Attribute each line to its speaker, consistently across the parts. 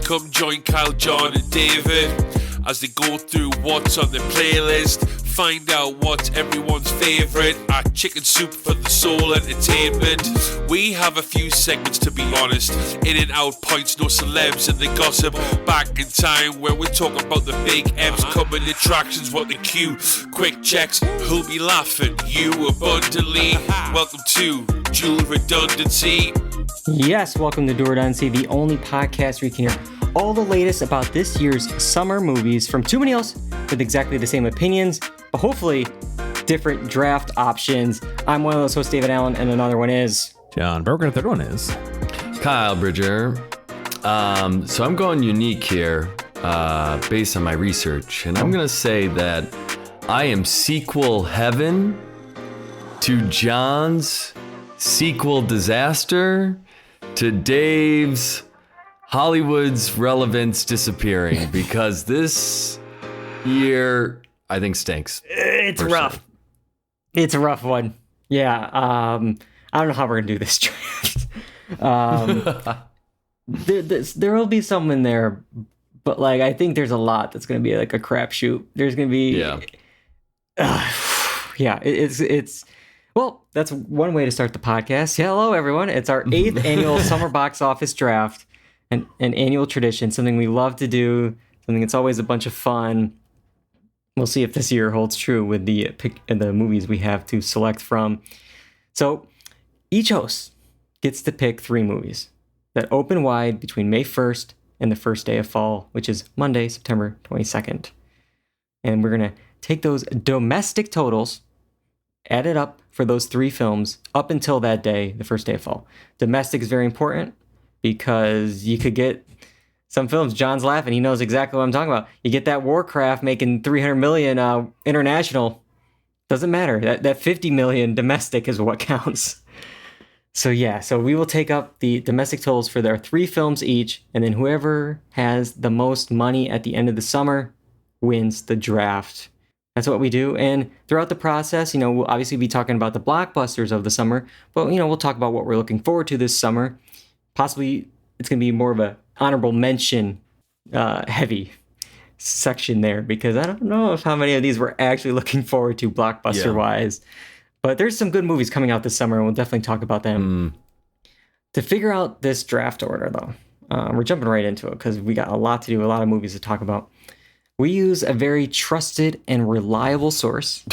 Speaker 1: Come join Kyle, John, and David as they go through what's on the playlist. Find out what's everyone's favourite at Chicken Soup for the Soul Entertainment. We have a few segments, to be honest. In and out points, no celebs and the gossip. Back in time where we're talking about the big M's, coming attractions, what the queue. Quick checks, who'll be laughing? You abundantly. Welcome to Dual Redundancy.
Speaker 2: Yes, welcome to Dual Redundancy, the only podcast where you can hear all the latest about this year's summer movies from too many else with exactly the same opinions, but hopefully different draft options. I'm one of those hosts, David Allen, and another one is
Speaker 3: John Berger. The third one is
Speaker 4: Kyle Bridger. So I'm going unique here based on my research, and I'm going to say that I am sequel heaven to John's sequel disaster to Dave's Hollywood's relevance disappearing, because this year I think stinks.
Speaker 2: It's rough. It's a rough one. Yeah. I don't know how we're gonna do this draft. There will be some in there, but like I think there's a lot that's gonna be like a crapshoot. There's gonna be it's well, that's one way to start the podcast. Hello everyone. It's our 8th annual summer box office draft. An annual tradition, something we love to do, something that's always a bunch of fun. We'll see if this year holds true with the movies we have to select from. So each host gets to pick 3 movies that open wide between May 1st and the first day of fall, which is Monday, September 22nd. And we're going to take those domestic totals, add it up for those 3 films up until that day, the first day of fall. Domestic is very important, because you could get some films. John's laughing. He knows exactly what I'm talking about. You get that Warcraft making $300 million international. Doesn't matter. That $50 million domestic is what counts. So we will take up the domestic totals for their 3 films each, and then whoever has the most money at the end of the summer wins the draft. That's what we do. And throughout the process, we'll obviously be talking about the blockbusters of the summer, but we'll talk about what we're looking forward to this summer. Possibly it's going to be more of a honorable mention heavy section there, because I don't know how many of these we're actually looking forward to blockbuster wise. But there's some good movies coming out this summer, and we'll definitely talk about them. To figure out this draft order, though, we're jumping right into it because we got a lot to do, a lot of movies to talk about. We use a very trusted and reliable source.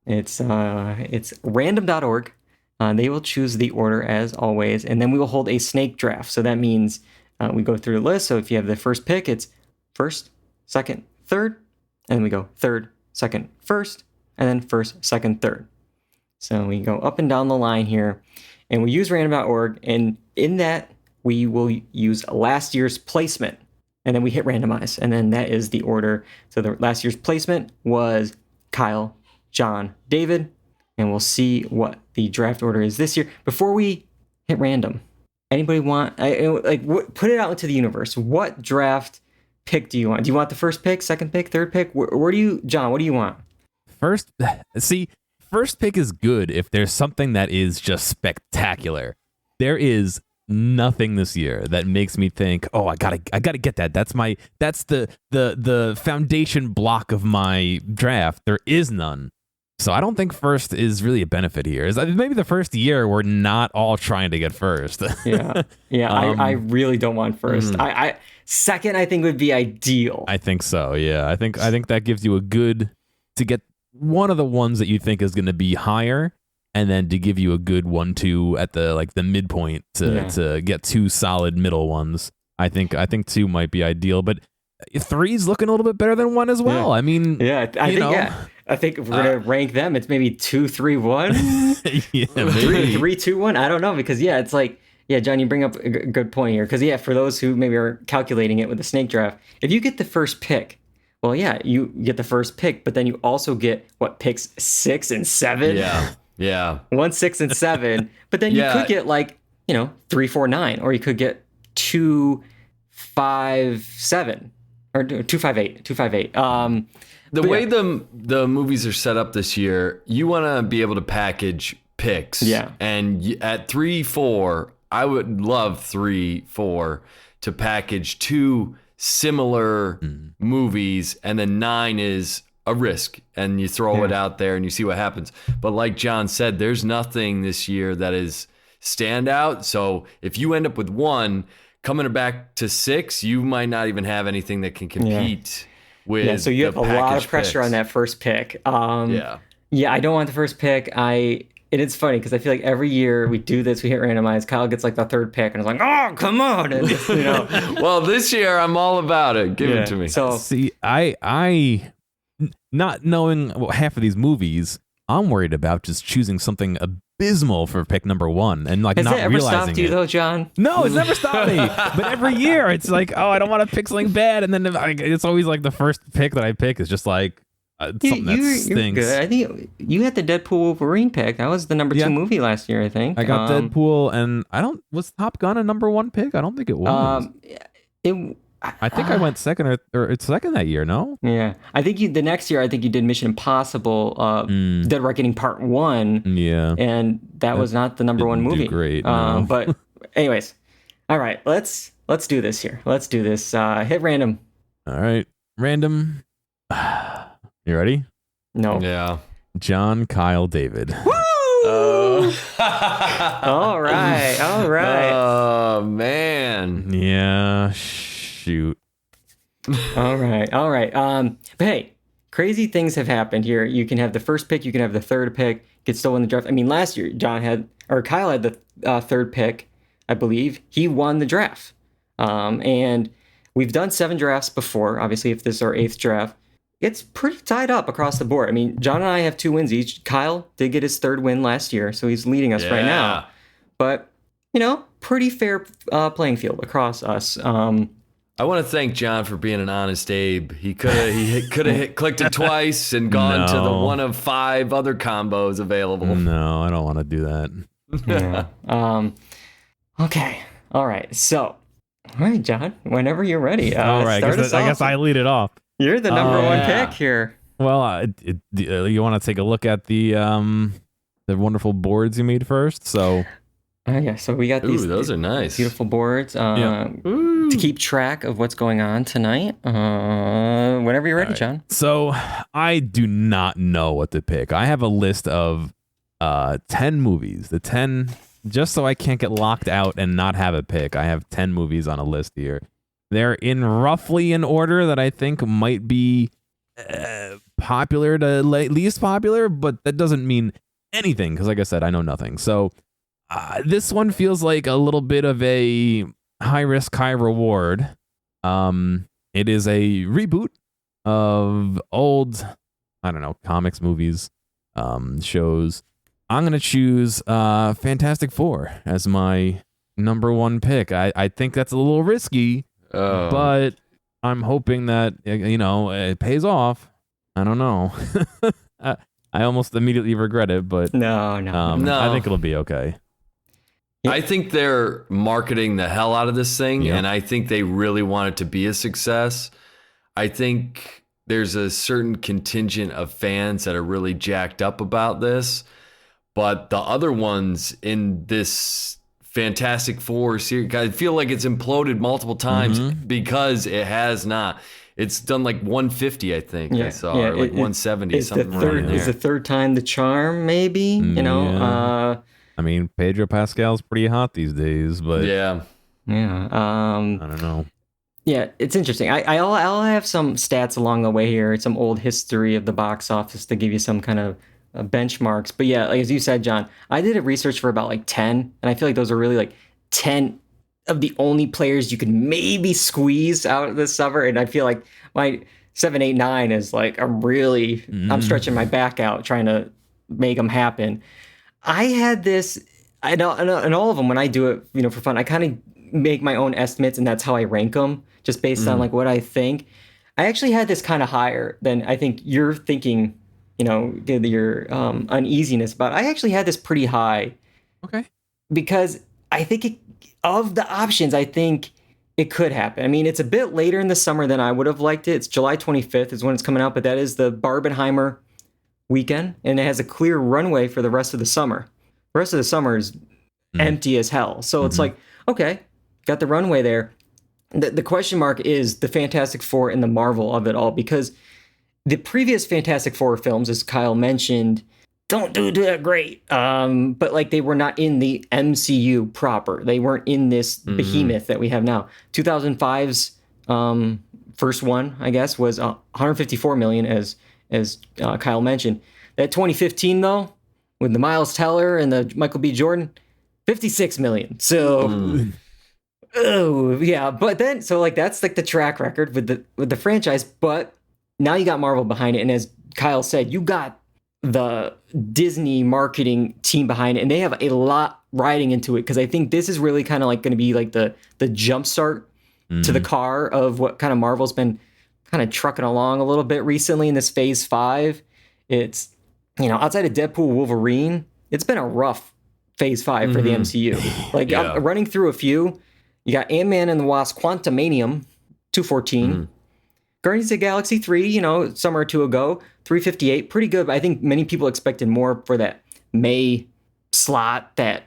Speaker 2: It's random.org. They will choose the order as always, and then we will hold a snake draft. So that means we go through the list. So if you have the first pick, it's first, second, third, and then we go third, second, first, and then first, second, third. So we go up and down the line here, and we use random.org, and in that we will use last year's placement, and then we hit randomize, and then that is the order. So the last year's placement was Kyle, John, David. And we'll see what the draft order is this year. Before we hit random, anybody want, put it out into the universe. What draft pick do you want? Do you want the first pick, second pick, third pick? Where do you, John, what do you want?
Speaker 3: First pick is good if there's something that is just spectacular. There is nothing this year that makes me think, oh, I gotta get that. That's the foundation block of my draft. There is none. So I don't think first is really a benefit here. Maybe the first year we're not all trying to get first.
Speaker 2: I really don't want first. Second, I think would be ideal.
Speaker 3: I think so. Yeah, I think that gives you to get one of the ones that you think is going to be higher, and then to give you a good 1-2 at the midpoint to get 2 solid middle ones. I think 2 might be ideal, but 3's looking a little bit better than 1 as well. I mean,
Speaker 2: I think if we're gonna rank them, it's maybe 2, 3, 1.
Speaker 3: Yeah, maybe
Speaker 2: 3, 2, 1. I don't know, because it's like, John, you bring up a good point here, because for those who maybe are calculating it with the snake draft, if you get the first pick, well, you get the first pick, but then you also get picks 6 and 7.
Speaker 4: Yeah.
Speaker 2: 1, 6, and 7. But then you could get 3, 4, 9, or you could get 2, 5, 7, or 2, 5, 8. 2, 5, 8.
Speaker 4: The way the movies are set up this year, you want to be able to package picks.
Speaker 2: Yeah.
Speaker 4: And at 3, 4, I would love 3, 4 to package two similar movies, and then 9 is a risk, and you throw it out there and you see what happens. But like John said, there's nothing this year that is standout. So if you end up with 1 coming back to 6, you might not even have anything that can compete with.
Speaker 2: Yeah, so you have a lot of pressure
Speaker 4: picks.
Speaker 2: on that first pick. Yeah, I don't want the first pick. It's funny because I feel like every year we do this, we hit randomize. Kyle gets like the third pick, and it's like, oh, come on, and
Speaker 4: Well, this year I'm all about it. Give it to me.
Speaker 2: So
Speaker 3: See, I not knowing half of these movies, I'm worried about just choosing something abysmal for pick number 1 and like
Speaker 2: has
Speaker 3: not
Speaker 2: that ever
Speaker 3: realizing
Speaker 2: stopped you
Speaker 3: it.
Speaker 2: though, John?
Speaker 3: No, it's never stopped me. But every year, it's like, oh, I don't want to pick something bad, and then it's always like the first pick that I pick is just like something that
Speaker 2: You're
Speaker 3: stinks.
Speaker 2: good. I think you had the Deadpool Wolverine pick. That was the number 2 movie last year, I think.
Speaker 3: I got Deadpool, and was Top Gun a number 1 pick? I don't think it was. I think I went second or it's second that year. No.
Speaker 2: Yeah, I think the next year I think you did Mission Impossible, Dead Reckoning Part 1.
Speaker 3: Yeah.
Speaker 2: And that was not the number 1
Speaker 3: didn't do
Speaker 2: movie.
Speaker 3: great, no.
Speaker 2: But anyways, all right, let's do this here. Let's do this. Hit random.
Speaker 3: All right, random. You ready?
Speaker 2: No.
Speaker 4: Yeah.
Speaker 3: John, Kyle, David.
Speaker 2: All right.
Speaker 4: Oh man.
Speaker 3: Yeah. Shoot.
Speaker 2: All right. But hey, crazy things have happened here. You can have the first pick. You can have the third pick. Get still in the draft. I mean, last year Kyle had the third pick, I believe. He won the draft. And we've done 7 drafts before. Obviously, if this is our 8th draft, it's pretty tied up across the board. I mean, John and I have 2 wins each. Kyle did get his 3rd win last year, so he's leading us right now. But pretty fair playing field across us.
Speaker 4: I want to thank John for being an honest Abe. He could have clicked it twice and gone to the one of 5 other combos available.
Speaker 3: No, I don't want to do that.
Speaker 2: Yeah. Okay. All right. So, all right, John. Whenever you're ready.
Speaker 3: All right. I guess I lead it off.
Speaker 2: You're the number 1 pick here.
Speaker 3: Well, you want to take a look at the wonderful boards you made first? So.
Speaker 2: Yeah, so we got these.
Speaker 4: Ooh, those are nice.
Speaker 2: Beautiful boards to keep track of what's going on tonight. Whenever you're ready, John.
Speaker 3: So I do not know what to pick. I have a list of 10 movies. The 10, just so I can't get locked out and not have a pick. I have 10 movies on a list here. They're in roughly an order that I think might be popular to least popular, but that doesn't mean anything because, like I said, I know nothing. So. This one feels like a little bit of a high risk, high reward. It is a reboot of old, comics, movies, shows. I'm going to choose Fantastic Four as my number 1 pick. I think that's a little risky, but I'm hoping that, it pays off. I don't know. I almost immediately regret it, but
Speaker 2: no.
Speaker 3: I think it'll be okay.
Speaker 4: I think they're marketing the hell out of this thing, and I think they really want it to be a success. I think there's a certain contingent of fans that are really jacked up about this, but the other ones in this Fantastic Four series, I feel like it's imploded multiple times because it has not. It's done like 150, I think. I saw, or like 170, something around there.
Speaker 2: Is the third time the charm, maybe?
Speaker 3: I mean, Pedro Pascal's pretty hot these days, but
Speaker 2: yeah.
Speaker 3: I don't know.
Speaker 2: Yeah, it's interesting. I'll have some stats along the way here, some old history of the box office to give you some kind of benchmarks. But yeah, like as you said, John, I did a research for about like 10, and I feel like those are really like 10 of the only players you could maybe squeeze out of this summer. And I feel like my 7, 8, 9 is like I'm stretching my back out trying to make them happen. I had this, and all of them, when I do it, for fun, I kind of make my own estimates, and that's how I rank them, just based on like what I think. I actually had this kind of higher than I think you're thinking, your uneasiness about. I actually had this pretty high.
Speaker 3: Okay.
Speaker 2: Because I think of the options, I think it could happen. I mean, it's a bit later in the summer than I would have liked it. It's July 25th is when it's coming out, but that is the Barbenheimer weekend, and it has a clear runway for the rest of the summer. The rest of the summer is empty as hell. So it's like, okay, got the runway there. the question mark is the Fantastic Four and the Marvel of it all, because the previous Fantastic Four films, as Kyle mentioned, don't do that great. But like they were not in the MCU proper. They weren't in this behemoth that we have now. 2005's first one, I guess, was 154 million, as Kyle mentioned. That 2015 though, with the Miles Teller and the Michael B. Jordan, 56 million. So. Oh yeah, but then so like that's like the track record with the franchise, but now you got Marvel behind it, and as Kyle said, you got the Disney marketing team behind it, and they have a lot riding into it, because I think this is really kind of like going to be like the jump start to the car of what kind of Marvel's been kind of trucking along a little bit recently in this Phase 5. It's, outside of Deadpool, Wolverine, it's been a rough Phase 5 for the MCU. Like I'm running through a few. You got Ant-Man and the Wasp, Quantumanium, 214. Guardians of the Galaxy 3, summer or two ago, 358. Pretty good. But I think many people expected more for that May slot, that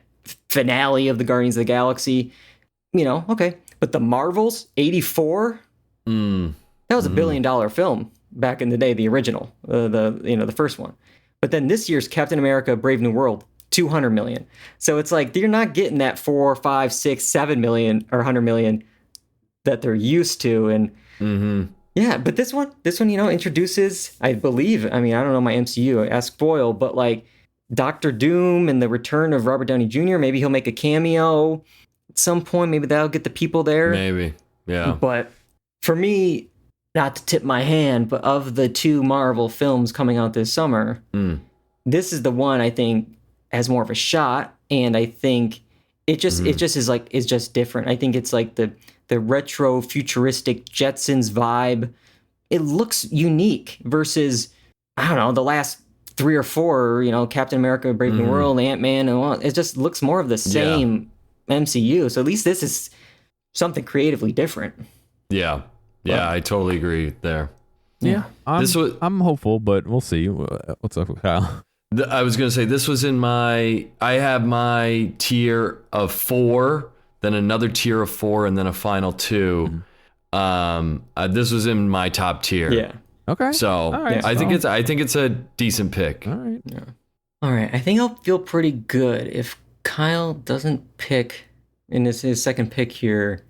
Speaker 2: finale of the Guardians of the Galaxy. Okay. But the Marvels, 84. That was $1 billion film back in the day, the original, the first one. But then this year's Captain America, Brave New World, 200 million. So it's like you're not getting that 4, 5, 6, 7 million or 100 million that they're used to. And yeah, but this one, introduces, I believe, I don't know my MCU, ask Boyle, but like Doctor Doom and the return of Robert Downey Jr., maybe he'll make a cameo at some point. Maybe that'll get the people there.
Speaker 4: Maybe, yeah.
Speaker 2: But for me, not to tip my hand, but of the two Marvel films coming out this summer, this is the one I think has more of a shot, and I think it just is just different. I think it's like the retro futuristic Jetsons vibe. It looks unique versus, I don't know, the last 3 or 4, Captain America, Brave New World, Ant-Man, and all. It just looks more of the same MCU. So at least this is something creatively different.
Speaker 4: Yeah, I totally agree there.
Speaker 3: Yeah, I'm hopeful, but we'll see. What's up with Kyle?
Speaker 4: I was going to say, this was I have my tier of 4, then another tier of 4, and then a final 2. This was in my top tier.
Speaker 2: Yeah.
Speaker 3: Okay.
Speaker 4: So
Speaker 3: right,
Speaker 4: I think it's a decent pick.
Speaker 3: All right.
Speaker 2: Yeah. All right. I think I'll feel pretty good if Kyle doesn't pick in his second pick here,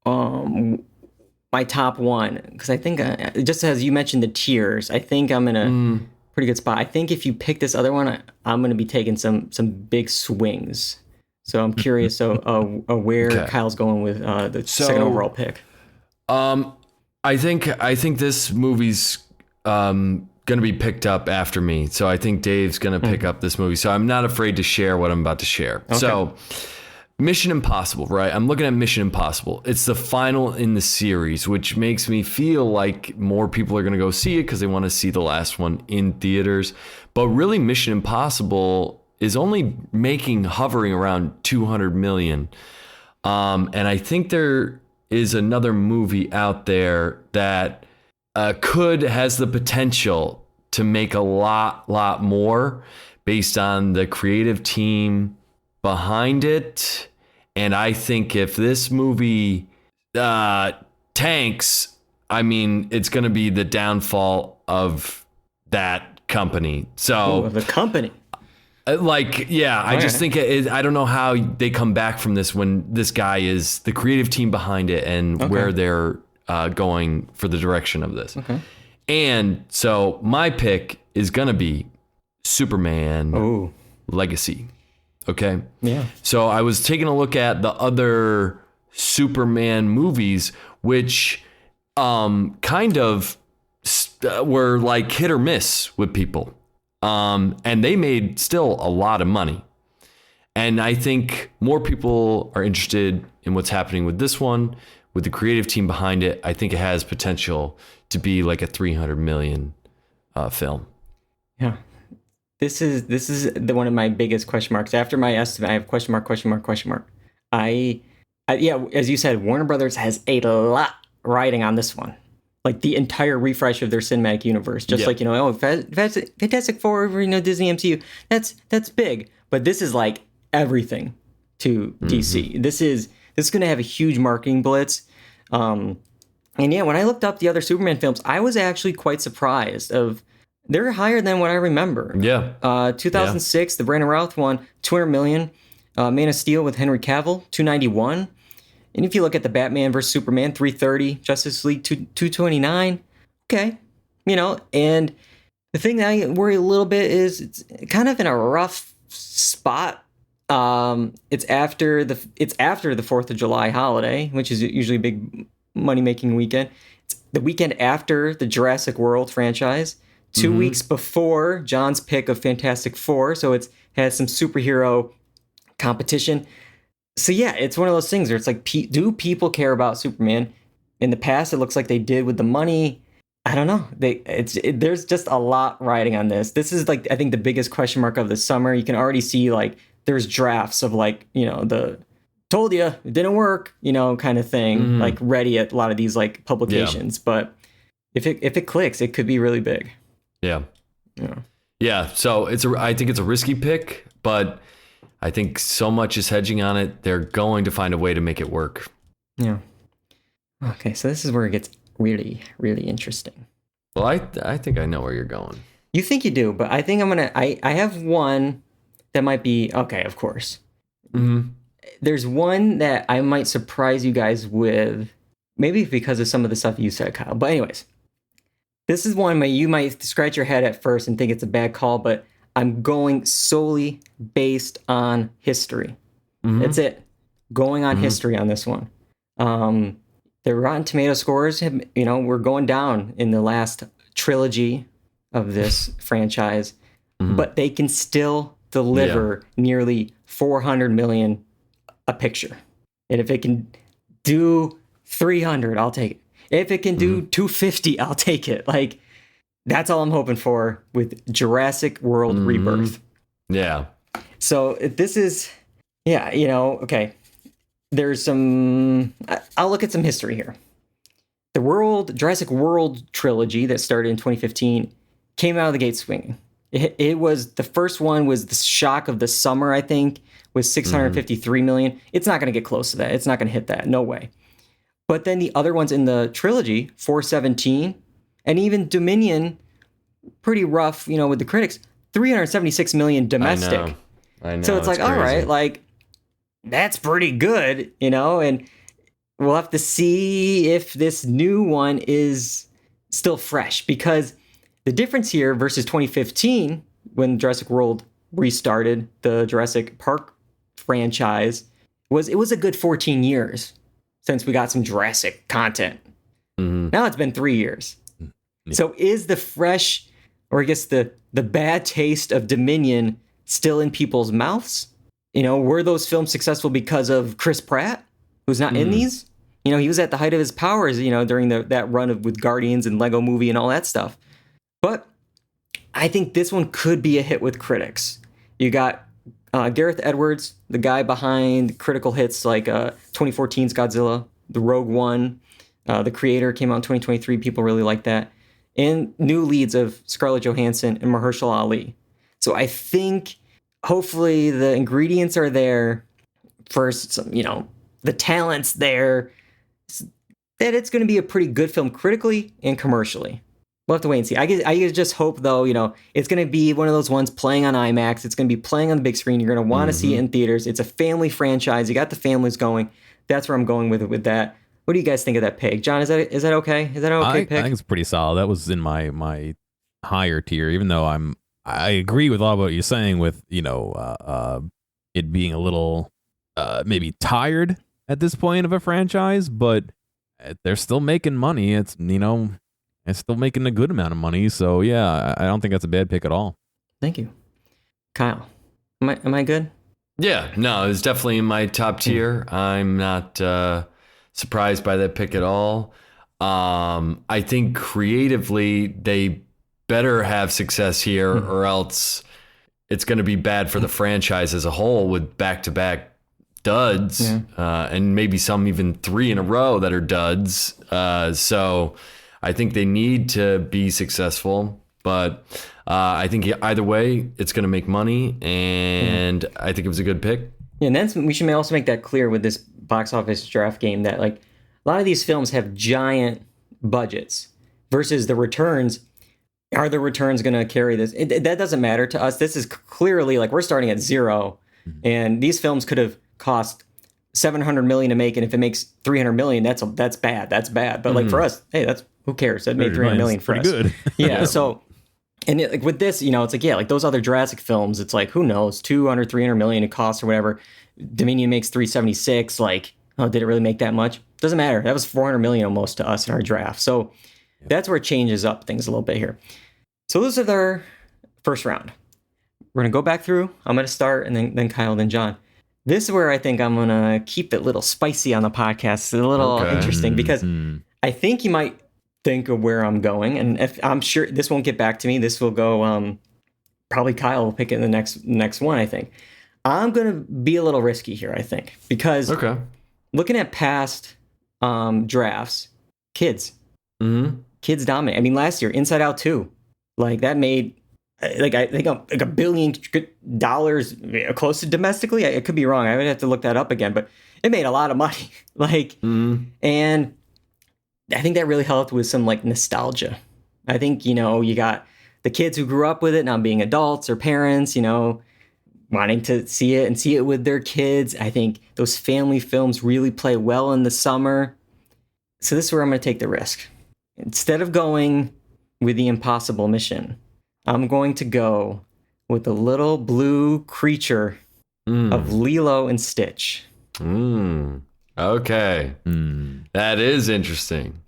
Speaker 2: my top one, because I think just as you mentioned the tiers, I think I'm in a pretty good spot. I think if you pick this other one, I'm going to be taking some big swings. So I'm curious where Kyle's going with the second overall pick.
Speaker 4: I think this movie's going to be picked up after me. So I think Dave's going to pick up this movie. So I'm not afraid to share what I'm about to share. Okay. So Mission Impossible, right? I'm looking at Mission Impossible. It's the final in the series, which makes me feel like more people are going to go see it because they want to see the last one in theaters. But really, Mission Impossible is only hovering around 200 million. And I think there is another movie out there that has the potential to make a lot more based on the creative team behind it. And I think if this movie tanks, it's going to be the downfall of that company. So
Speaker 2: the company.
Speaker 4: I just think I don't know how they come back from this when this guy is the creative team behind it and where they're going for the direction of this. Okay. And so my pick is going to be Superman Legacy. Okay. Yeah. So I was taking a look at the other Superman movies, which kind of were like hit or miss with people. And they made still a lot of money. And I think more people are interested in what's happening with this one, with the creative team behind it. I think it has potential to be like a 300 million film.
Speaker 2: Yeah. This is one of my biggest question marks. After my estimate, I have question mark. As you said, Warner Brothers has a lot riding on this one. Like the entire refresh of their cinematic universe. Just like, Fantastic Four, Disney MCU. That's big. But this is like everything to DC. This is going to have a huge marketing blitz. And yeah, when I looked up the other Superman films, I was actually quite surprised of they're higher than what I remember.
Speaker 4: Yeah.
Speaker 2: 2006, the Brandon Routh one, 200 million. Man of Steel with Henry Cavill, 291. And if you look at the Batman versus Superman, 330. Justice League, 229. Okay, and the thing that I worry a little bit is it's kind of in a rough spot. It's after the 4th of July holiday, which is usually a big money-making weekend. It's the weekend after the Jurassic World franchise, 2 weeks before John's pick of Fantastic Four, so it has some superhero competition. So yeah, it's one of those things where it's like, do people care about Superman? In the past, it looks like they did with the money. I don't know. There's just a lot riding on this. This is like, I think, the biggest question mark of the summer. You can already see like there's drafts of like, the told you it didn't work, kind of thing, like ready at a lot of these like publications. Yeah. But if it clicks, it could be really big.
Speaker 4: Yeah. Yeah. So I think it's a risky pick, but I think so much is hedging on it. They're going to find a way to make it work.
Speaker 2: Yeah. Okay. So this is where it gets really, really interesting.
Speaker 4: Well, I think I know where you're going.
Speaker 2: You think you do, but I think I have one that might be, okay, of course.
Speaker 4: Mm-hmm.
Speaker 2: There's one that I might surprise you guys with, maybe because of some of the stuff you said, Kyle. But anyways, this is one where you might scratch your head at first and think it's a bad call, but I'm going solely based on history. Mm-hmm. That's it. Going on history on this one. The Rotten Tomato scores, we're going down in the last trilogy of this franchise, but they can still deliver nearly 400 million a picture. And if it can do 300, I'll take it. If it can do 250, I'll take it. Like, that's all I'm hoping for with Jurassic World Rebirth.
Speaker 4: Yeah.
Speaker 2: So this is, okay. There's some, I'll look at some history here. The Jurassic World trilogy that started in 2015 came out of the gate swinging. It was, the first one was the shock of the summer, I think, with 653 million. It's not going to get close to that. It's not going to hit that. No way. But then the other ones in the trilogy, 417, and even Dominion, pretty rough, with the critics, 376 million domestic.
Speaker 4: I know.
Speaker 2: So it's like, crazy. All right, like, that's pretty good, and we'll have to see if this new one is still fresh, because the difference here versus 2015, when Jurassic World restarted the Jurassic Park franchise, was it was a good 14 years since we got some Jurassic content. Now it's been 3 years. So is the fresh, or I guess the bad taste of Dominion still in people's mouths? Were those films successful because of Chris Pratt, who's not in these? He was at the height of his powers, during that run with Guardians and Lego Movie and all that stuff. But I think this one could be a hit with critics. You got Gareth Edwards, the guy behind critical hits like 2014's Godzilla, the Rogue One, the Creator came out in 2023. People really like that. And new leads of Scarlett Johansson and Mahershala Ali. So I think hopefully the ingredients are there for some, the talent's there, that it's going to be a pretty good film critically and commercially. We'll have to wait and see. I just hope, though, it's going to be one of those ones playing on IMAX. It's going to be playing on the big screen. You're going to want to see it in theaters. It's a family franchise. You got the families going. That's where I'm going with that. What do you guys think of that pick? John, is that okay? Is that an okay pick?
Speaker 3: I think it's pretty solid. That was in my higher tier, even though I agree with all of what you're saying with, it being a little maybe tired at this point of a franchise, but they're still making money. It's, it's still making a good amount of money. So yeah, I don't think that's a bad pick at all.
Speaker 2: Thank you. Kyle, am I good?
Speaker 4: Yeah, no, it's definitely in my top tier. I'm not surprised by that pick at all. I think creatively they better have success here, or else it's going to be bad for the franchise as a whole with back-to-back duds, and maybe some even 3 in a row that are duds. So I think they need to be successful, but I think either way, it's going to make money, and I think it was a good pick.
Speaker 2: Yeah, and then we should also make that clear with this box office draft game that, like, a lot of these films have giant budgets versus the returns. Are the returns going to carry this? That doesn't matter to us. This is clearly like we're starting at zero, and these films could have cost $700 million to make, and if it makes $300 million, that's bad. That's bad. But like for us, hey, that's who cares? That made $300 million for us.
Speaker 3: Pretty good.
Speaker 2: Yeah. So, and like with this, it's like like those other Jurassic films, it's like who knows, 200, 300 million it costs or whatever. Dominion makes 376. Like, oh, did it really make that much? Doesn't matter. That was 400 million almost to us in our draft. So that's where it changes up things a little bit here. So those are their first round. We're gonna go back through. I'm gonna start, and then Kyle, then John. This is where I think I'm gonna keep it a little spicy on the podcast. It's a little interesting because I think you might think of where I'm going, and if I'm sure this won't get back to me. This will go. Probably Kyle will pick it in the next one. I think I'm gonna be a little risky here. I think because looking at past drafts, kids dominate. I mean, last year Inside Out 2, like that made. Like I think like $1 billion, close to domestically. It could be wrong. I would have to look that up again, but it made a lot of money. And I think that really helped with some like nostalgia. I think you got the kids who grew up with it now being adults or parents, wanting to see it and see it with their kids. I think those family films really play well in the summer. So this is where I'm going to take the risk. Instead of going with the impossible mission, I'm going to go with the little blue creature of Lilo and Stitch.
Speaker 4: Okay. That is interesting.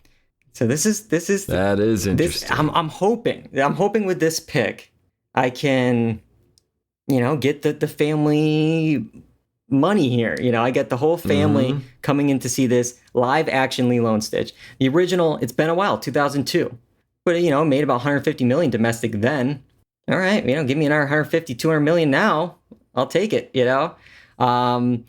Speaker 2: So that is
Speaker 4: interesting.
Speaker 2: I'm hoping with this pick I can, get the family money here. I get the whole family coming in to see this live action Lilo and Stitch. The original, it's been a while, 2002. But, made about 150 million domestic then. All right, give me another 150, 200 million now. I'll take it, The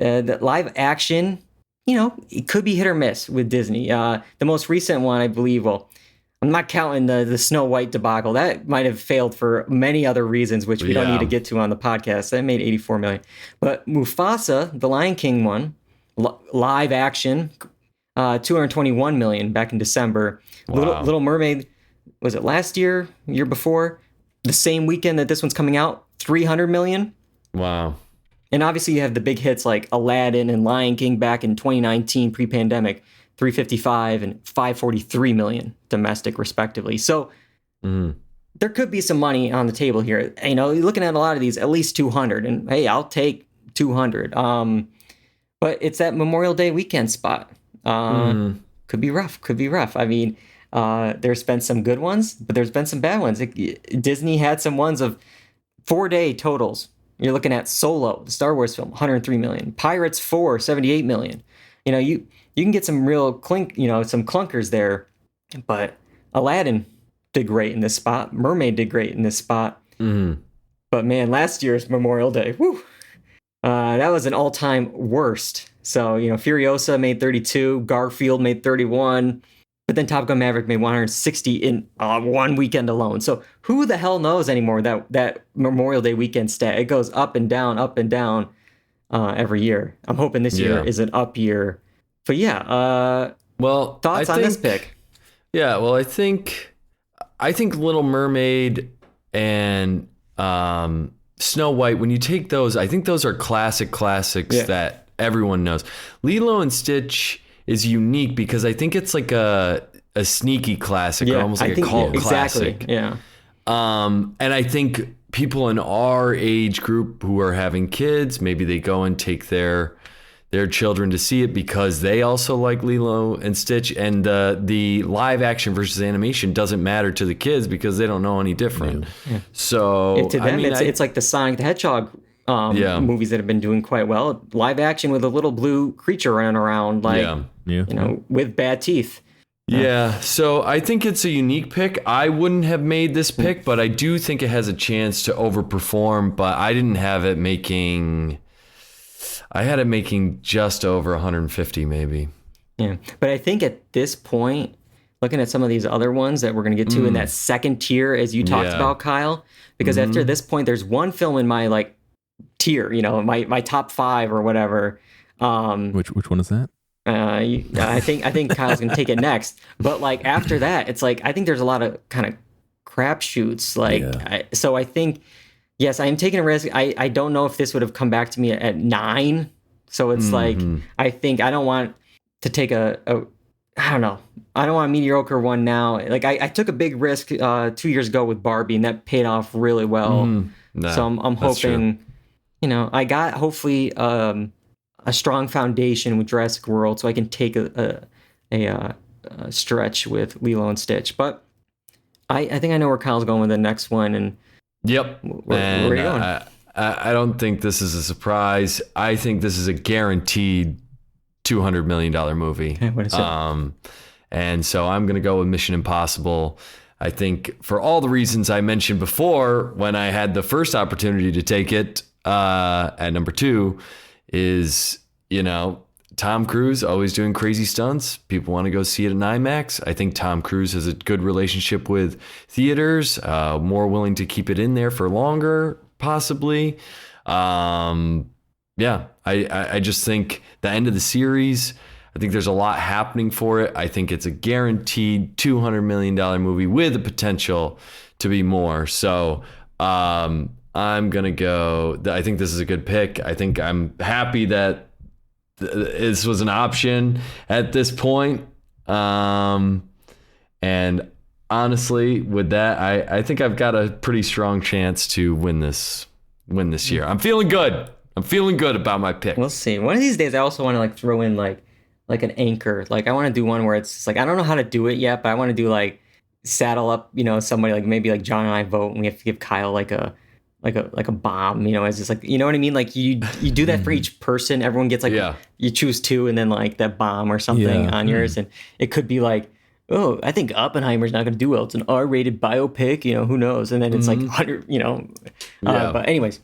Speaker 2: live action, it could be hit or miss with Disney. The most recent one, I believe, I'm not counting the Snow White debacle. That might have failed for many other reasons, which we don't need to get to on the podcast. That made 84 million. But Mufasa, the Lion King one, live action, 221 million back in December.
Speaker 4: Wow.
Speaker 2: Little Mermaid, was it last year before? The same weekend that this one's coming out, 300 million.
Speaker 4: Wow.
Speaker 2: And obviously you have the big hits like Aladdin and Lion King back in 2019 pre-pandemic, 355 and 543 million domestic respectively. So there could be some money on the table here. You're looking at a lot of these, at least 200, and hey, I'll take 200. But it's that Memorial Day weekend spot. Could be rough. I mean, there's been some good ones, but there's been some bad ones. Disney had some ones of 4-day totals. You're looking at Solo, the Star Wars film, 103 million. Pirates 4, 78 million. You can get some real some clunkers there, but Aladdin did great in this spot. Mermaid did great in this spot. But man, last year's Memorial Day, that was an all-time worst. So, Furiosa made 32, Garfield made 31, but then Top Gun Maverick made 160 in one weekend alone. So who the hell knows anymore that Memorial Day weekend stat? It goes up and down every year. I'm hoping this year is an up year. But thoughts on this pick?
Speaker 4: Yeah, well, I think Little Mermaid and Snow White, when you take those, I think those are classics that everyone knows. Lilo and Stitch is unique because I think it's like a sneaky classic, or almost like a cult classic.
Speaker 2: Exactly. Yeah.
Speaker 4: And I think people in our age group who are having kids, maybe they go and take their children to see it because they also like Lilo and Stitch, and the live action versus animation doesn't matter to the kids because they don't know any different. Yeah. So
Speaker 2: to them, it's like the Sonic the Hedgehog movies that have been doing quite well. Live action with a little blue creature running around, with bad teeth.
Speaker 4: Yeah, so I think it's a unique pick. I wouldn't have made this pick, but I do think it has a chance to overperform. But I didn't have it making. I had it making just over 150, maybe.
Speaker 2: Yeah, but I think at this point, looking at some of these other ones that we're going to get to in that second tier, as you talked about, Kyle, because after this point, there's one film in my tier, my top 5 or whatever.
Speaker 3: Which one is that?
Speaker 2: I think Kyle's gonna take it next. But like after that, it's like I think there's a lot of kind of crapshoots. Like so I think yes, I am taking a risk. I don't know if this would have come back to me at 9. So it's like I think I don't want to take a I don't know. I don't want a mediocre one now. Like I took a big risk 2 years ago with Barbie, and that paid off really well. So I'm hoping, I got hopefully a strong foundation with Jurassic World, so I can take a stretch with Lilo and Stitch. But I think I know where Kyle's going with the next one. And
Speaker 4: yep.
Speaker 2: Where are you going?
Speaker 4: I don't think this is a surprise. I think this is a guaranteed $200 million movie.
Speaker 2: Okay, what is it?
Speaker 4: And so I'm going to go with Mission Impossible. I think for all the reasons I mentioned before, when I had the first opportunity to take it at number 2, is, Tom Cruise always doing crazy stunts. People want to go see it in IMAX. I think Tom Cruise has a good relationship with theaters, more willing to keep it in there for longer, possibly. I just think the end of the series, I think there's a lot happening for it. I think it's a guaranteed $200 million movie with the potential to be more. So I'm going to go. I think this is a good pick. I think I'm happy that this was an option at this point. And honestly, with that, I think I've got a pretty strong chance to win this year. I'm feeling good. I'm feeling good about my pick.
Speaker 2: We'll see. One of these days, I also want to like throw in like an anchor. Like I want to do one where it's just like I don't know how to do it yet, but I want to do like saddle up, somebody like maybe like John and I vote, and we have to give Kyle like a bomb, as just like what I mean. Like you do that for each person. Everyone gets like you choose 2, and then like that bomb or something on yours, and it could be like, oh, I think Oppenheimer's not going to do well. It's an R-rated biopic, who knows? And then it's like 100, But anyways.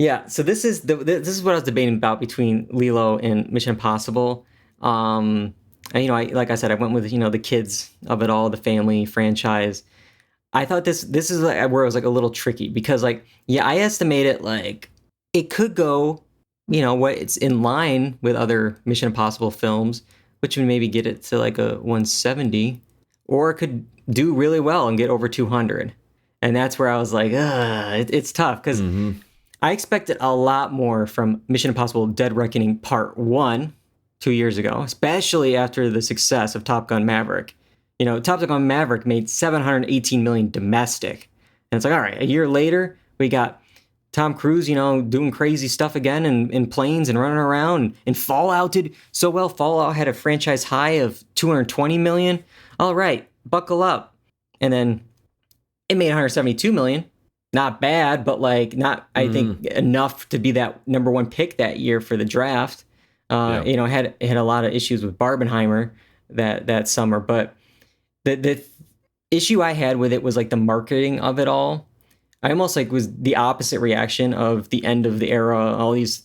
Speaker 2: Yeah, so this is what I was debating about between Lilo and Mission Impossible. And, like I said, I went with the kids of it all, the family franchise. I thought this is where it was like a little tricky because I estimate it like it could go, what it's in line with other Mission Impossible films, which would maybe get it to like a 170, or it could do really well and get over 200. And that's where I was like, it's tough because. I expected a lot more from Mission Impossible Dead Reckoning Part 1 2 years ago, especially after the success of Top Gun Maverick. Top Gun Maverick made $718 million domestic. And it's like, all right, a year later, we got Tom Cruise, doing crazy stuff again in planes and running around. And Fallout did so well. Fallout had a franchise high of $220 million. All right, buckle up. And then it made $172 million. Not bad, but like not, I think, enough to be that number 1 pick that year for the draft. Had a lot of issues with Barbenheimer that summer, but the issue I had with it was like the marketing of it all. I almost like was the opposite reaction of the end of the era, all these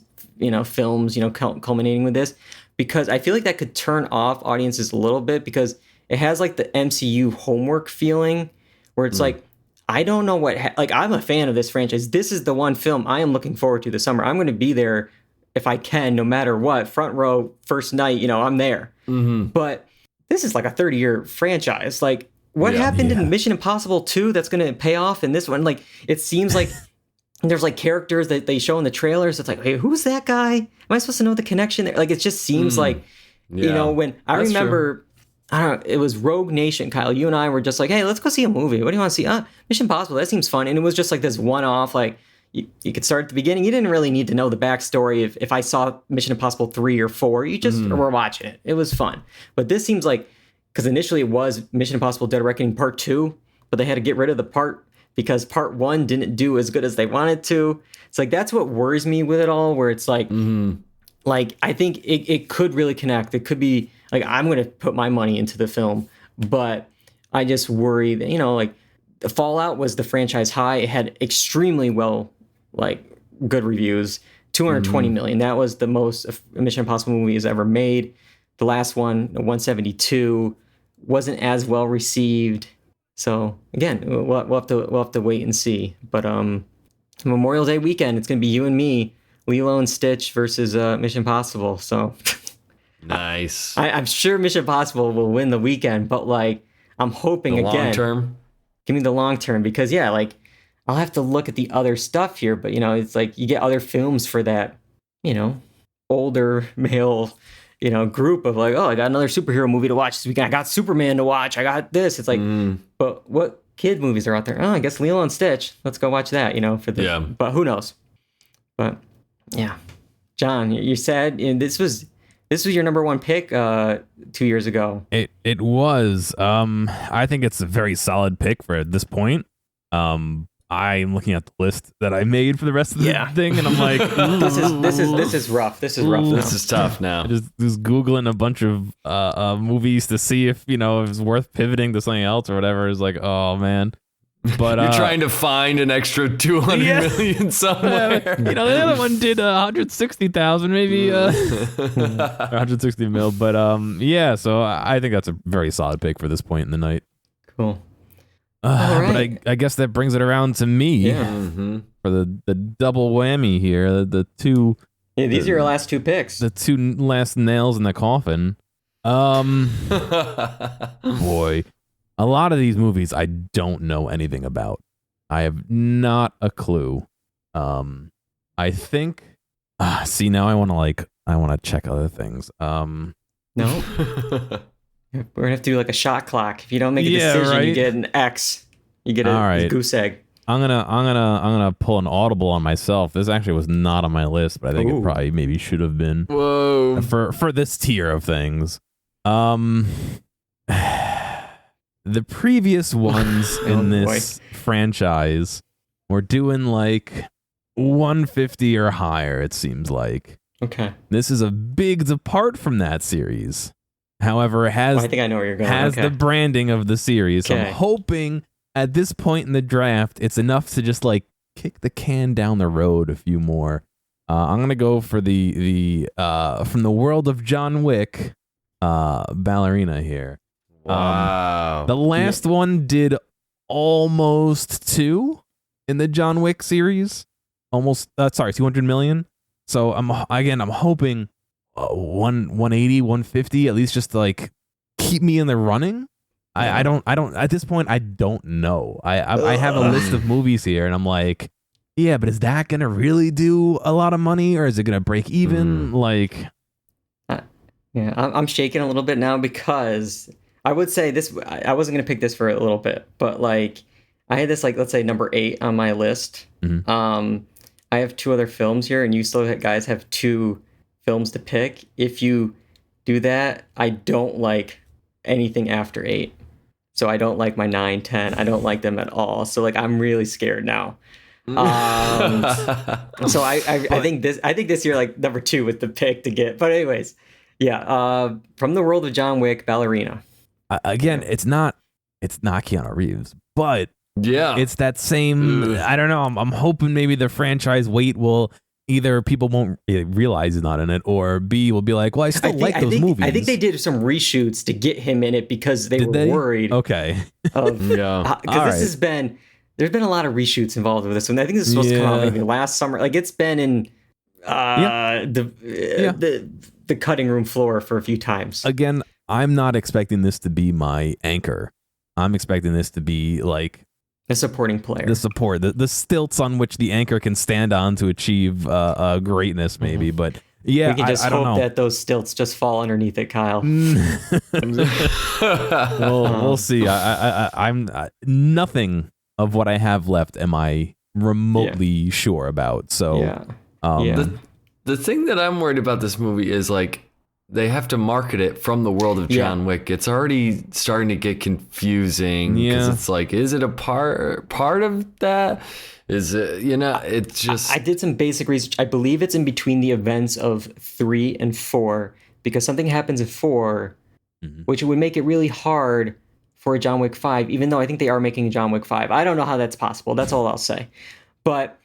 Speaker 2: films culminating with this, because I feel like that could turn off audiences a little bit because it has like the MCU homework feeling where it's like. I don't know I'm a fan of this franchise. This is the one film I am looking forward to this summer. I'm going to be there if I can, no matter what. Front row, first night, I'm there. But this is like a 30-year franchise. Like, what happened in Mission Impossible 2 that's going to pay off in this one? Like, it seems like there's like characters that they show in the trailers. It's like, hey, who's that guy? Am I supposed to know the connection there? Like, it just seems like, when I remember... True. I don't know, it was Rogue Nation, Kyle. You and I were just like, hey, let's go see a movie. What do you want to see? Mission Impossible, that seems fun. And it was just like this one-off, like, you could start at the beginning. You didn't really need to know the backstory. If I saw Mission Impossible 3 or 4, you just were watching it. It was fun. But this seems like, because initially it was Mission Impossible Dead Reckoning Part 2, but they had to get rid of the part because Part 1 didn't do as good as they wanted to. It's like, that's what worries me with it all, where it's like, like, I think it could really connect. It could be... Like, I'm going to put my money into the film, but I just worry that, like, the Fallout was the franchise high. It had extremely good reviews, 220 million. That was the most a Mission Impossible movie has ever made. The last one, 172, wasn't as well received. So, again, we'll have to wait and see. But Memorial Day weekend, it's going to be you and me, Lilo and Stitch versus Mission Impossible. So...
Speaker 4: Nice.
Speaker 2: I'm sure Mission Impossible will win the weekend, but like I'm hoping
Speaker 4: The
Speaker 2: again.
Speaker 4: long term.
Speaker 2: Give me the long term because like I'll have to look at the other stuff here, but it's like you get other films for that, older male, group of like, oh, I got another superhero movie to watch this weekend. I got Superman to watch. I got this. It's like, but what kid movies are out there? Oh, I guess Lilo and Stitch. Let's go watch that. For the.
Speaker 4: Yeah.
Speaker 2: But who knows? But yeah, John, you said this was your number one pick 2 years ago.
Speaker 3: It was. I think it's a very solid pick for at this point. I'm looking at the list that I made for the rest of the thing, and I'm like,
Speaker 2: this is rough. This is rough.
Speaker 4: This is tough now.
Speaker 3: Just googling a bunch of movies to see if if it's worth pivoting to something else or whatever. Is like, oh man. But
Speaker 4: you're trying to find an extra 200 million somewhere.
Speaker 3: The other one did 160,000, maybe 160 mil. But so I think that's a very solid pick for this point in the night.
Speaker 2: Cool.
Speaker 3: But I guess that brings it around to me for the double whammy here. The two.
Speaker 2: Yeah, these are your last two picks.
Speaker 3: The two last nails in the coffin. Boy, a lot of these movies I don't know anything about. I have not a clue. I think. See, now I want to check other things.
Speaker 2: No. We're gonna have to do like a shot clock. If you don't make a decision, you get an X. You get a goose egg.
Speaker 3: I'm gonna pull an audible on myself. This actually was not on my list, but I think it probably maybe should have been.
Speaker 4: Whoa.
Speaker 3: For this tier of things. The previous ones in this franchise were doing like 150 or higher, it seems like.
Speaker 2: Okay.
Speaker 3: This is a big depart from that series. However, it has
Speaker 2: I think I know where you're going.
Speaker 3: Has the branding of the series. So I'm hoping at this point in the draft, it's enough to just like kick the can down the road a few more. I'm gonna go for the from the world of John Wick, ballerina here.
Speaker 4: Wow.
Speaker 3: The last one did almost 2 in the John Wick series. Almost 200 million. So I'm hoping 180, 150, at least just to like keep me in the running. I don't at this point I don't know. I have a list of movies here and I'm like, yeah, but is that gonna really do a lot of money or is it gonna break even?
Speaker 2: I'm shaking a little bit now because I would say this. I wasn't gonna pick this for a little bit, but like I had this like let's say number 8 on my list. I have 2 other films here, and you still guys have 2 films to pick. If you do that, I don't like anything after 8. So I don't like my 9, 10. I don't like them at all. So like I'm really scared now. So I think this year like number 2 was the pick to get. But anyways, from the world of John Wick, ballerina.
Speaker 3: Again, it's not Keanu Reeves, but it's that same. I don't know. I'm hoping maybe the franchise weight will either people won't realize he's not in it, or B will be like, well, I still like those movies.
Speaker 2: I think they did some reshoots to get him in it because they were worried.
Speaker 3: Okay.
Speaker 2: Because there's been a lot of reshoots involved with this one. I think this is supposed to come out maybe last summer. Like it's been in the cutting room floor for a few times.
Speaker 3: Again, I'm not expecting this to be my anchor. I'm expecting this to be like
Speaker 2: a supporting player.
Speaker 3: The stilts on which the anchor can stand on to achieve greatness, maybe. But yeah,
Speaker 2: we can just
Speaker 3: I don't
Speaker 2: hope
Speaker 3: know.
Speaker 2: that those stilts just fall underneath it, Kyle.
Speaker 3: We'll see. I'm nothing of what I have left am I remotely sure about. So
Speaker 4: the thing that I'm worried about this movie is like they have to market it from the world of John Wick. It's already starting to get confusing because it's like, is it a part of that? Is it, it's just...
Speaker 2: I did some basic research. I believe it's in between the events of 3 and 4 because something happens in 4, which would make it really hard for a John Wick 5, even though I think they are making a John Wick 5. I don't know how that's possible. That's all I'll say. But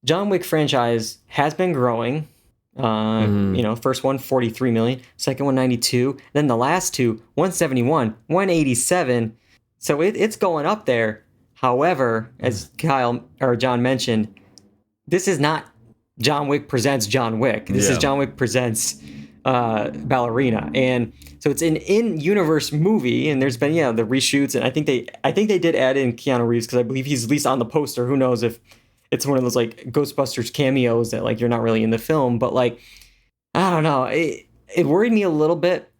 Speaker 2: John Wick franchise has been growing. First one 43 million, second one 92, then the last 2 171, 187. So it's going up there. However, as Kyle or John mentioned, this is not John Wick presents John Wick. This is John Wick presents ballerina, and so it's an in-universe movie, and there's been the reshoots, and I think they did add in Keanu Reeves because I believe he's at least on the poster. Who knows if it's one of those like Ghostbusters cameos that like you're not really in the film, but like I don't know, it worried me a little bit,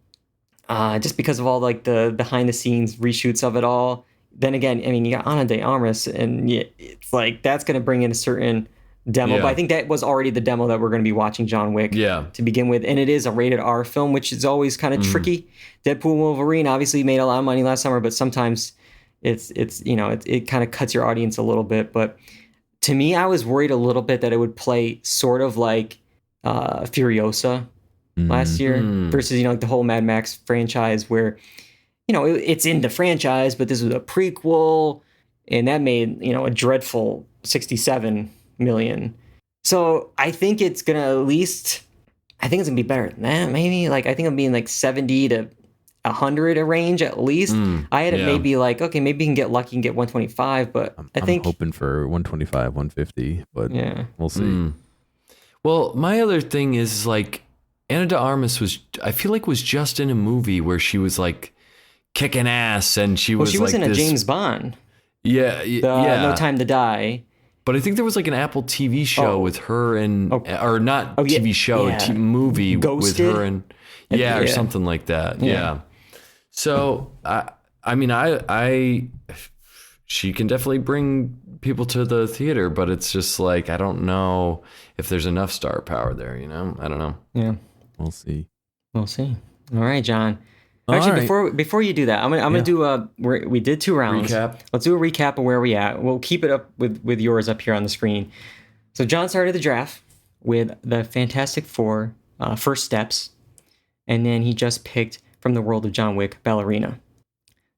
Speaker 2: just because of all like the behind the scenes reshoots of it all. Then again, I mean, you got Ana de Armas, and it's like that's going to bring in a certain demo, but I think that was already the demo that we're going to be watching John Wick to begin with, and it is a rated R film, which is always kind of tricky. Deadpool and Wolverine obviously made a lot of money last summer, but sometimes it kind of cuts your audience a little bit. But to me, I was worried a little bit that it would play sort of like Furiosa last year versus like the whole Mad Max franchise where it's in the franchise, but this was a prequel, and that made a dreadful 67 million. So I think it's gonna it's gonna be better than that. Maybe like I think I'm being like 70 to 100 a range at least. I had it maybe like okay, maybe you can get lucky and get 125, but I'm
Speaker 3: hoping for 125, 150, but we'll see.
Speaker 4: Well, my other thing is like Ana de Armas I feel like was just in a movie where she was like kicking ass, and she was
Speaker 2: in a James Bond. No Time to Die.
Speaker 4: But I think there was like an Apple TV show with her and, or not TV show, movie
Speaker 2: Ghosted?
Speaker 4: with her and, or something like that. Yeah. So, I mean, she can definitely bring people to the theater, but it's just like, I don't know if there's enough star power there, I don't know.
Speaker 2: Yeah.
Speaker 3: We'll see.
Speaker 2: All right, John. Actually, before you do that, I'm gonna do we did 2 rounds.
Speaker 4: Recap.
Speaker 2: Let's do a recap of where we at. We'll keep it up with yours up here on the screen. So John started the draft with the Fantastic Four First Steps, and then he just picked from the world of John Wick Ballerina.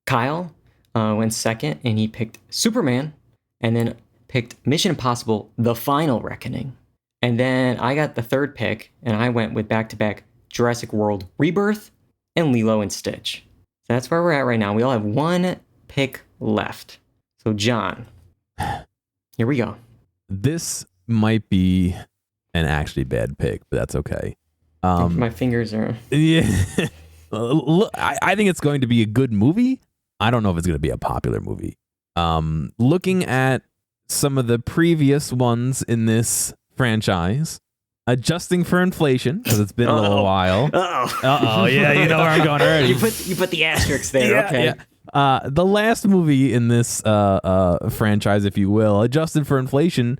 Speaker 2: Kyle went second, and he picked Superman, and then picked Mission Impossible: The Final Reckoning, and then I got the third pick, and I went with back-to-back Jurassic World Rebirth and Lilo and Stitch. So that's where we're at right now. We all have 1 pick left. So John, here we go.
Speaker 3: This might be an actually bad pick, but that's okay.
Speaker 2: My fingers are...
Speaker 3: Yeah. Look, I think it's going to be a good movie. I don't know if it's going to be a popular movie. Looking at some of the previous ones in this franchise, adjusting for inflation, because it's been a little while. Yeah, you know where I'm going already.
Speaker 2: You put the asterisk there, okay.
Speaker 3: Yeah. The last movie in this franchise, if you will, adjusted for inflation,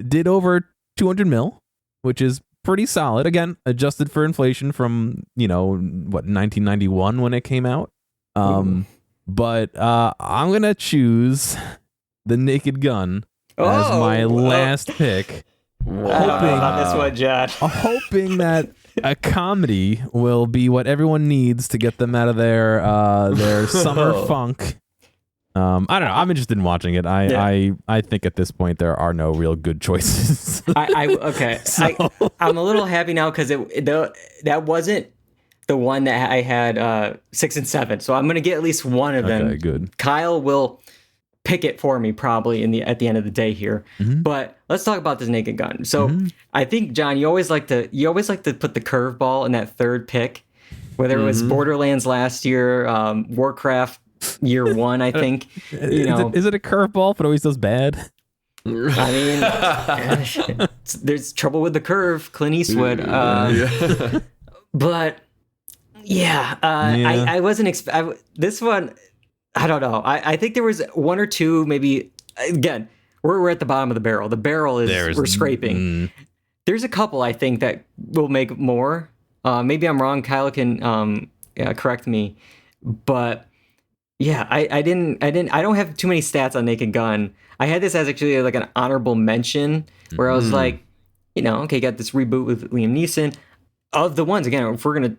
Speaker 3: did over 200 mil, which is pretty solid. Again, adjusted for inflation from, 1991 when it came out. But I'm going to choose The Naked Gun as my last pick.
Speaker 2: On this one, John.
Speaker 3: Hoping that a comedy will be what everyone needs to get them out of their summer funk. I don't know. I'm interested in watching it. I think at this point there are no real good choices.
Speaker 2: Okay. I'm a little happy now because that wasn't the one that I had 6 and 7. So I'm gonna get at least one of them.
Speaker 3: Okay, good.
Speaker 2: Kyle will pick it for me probably at the end of the day here. But let's talk about this Naked Gun. So I think, John, you always like to put the curveball in that third pick, whether it was Borderlands last year, Warcraft year 1, I think.
Speaker 3: Is it a curveball if it always does bad?
Speaker 2: I mean, there's trouble with the curve, Clint Eastwood. But I wasn't this one. I don't know. I think there was 1 or 2, maybe. Again, we're at the bottom of the barrel. The barrel is we're scraping. There's a couple I think that will make more. Maybe I'm wrong. Kyle can correct me. But yeah, I don't have too many stats on Naked Gun. I had this as actually like an honorable mention where I was like, okay, got this reboot with Liam Neeson. Of the ones, again, if we're gonna.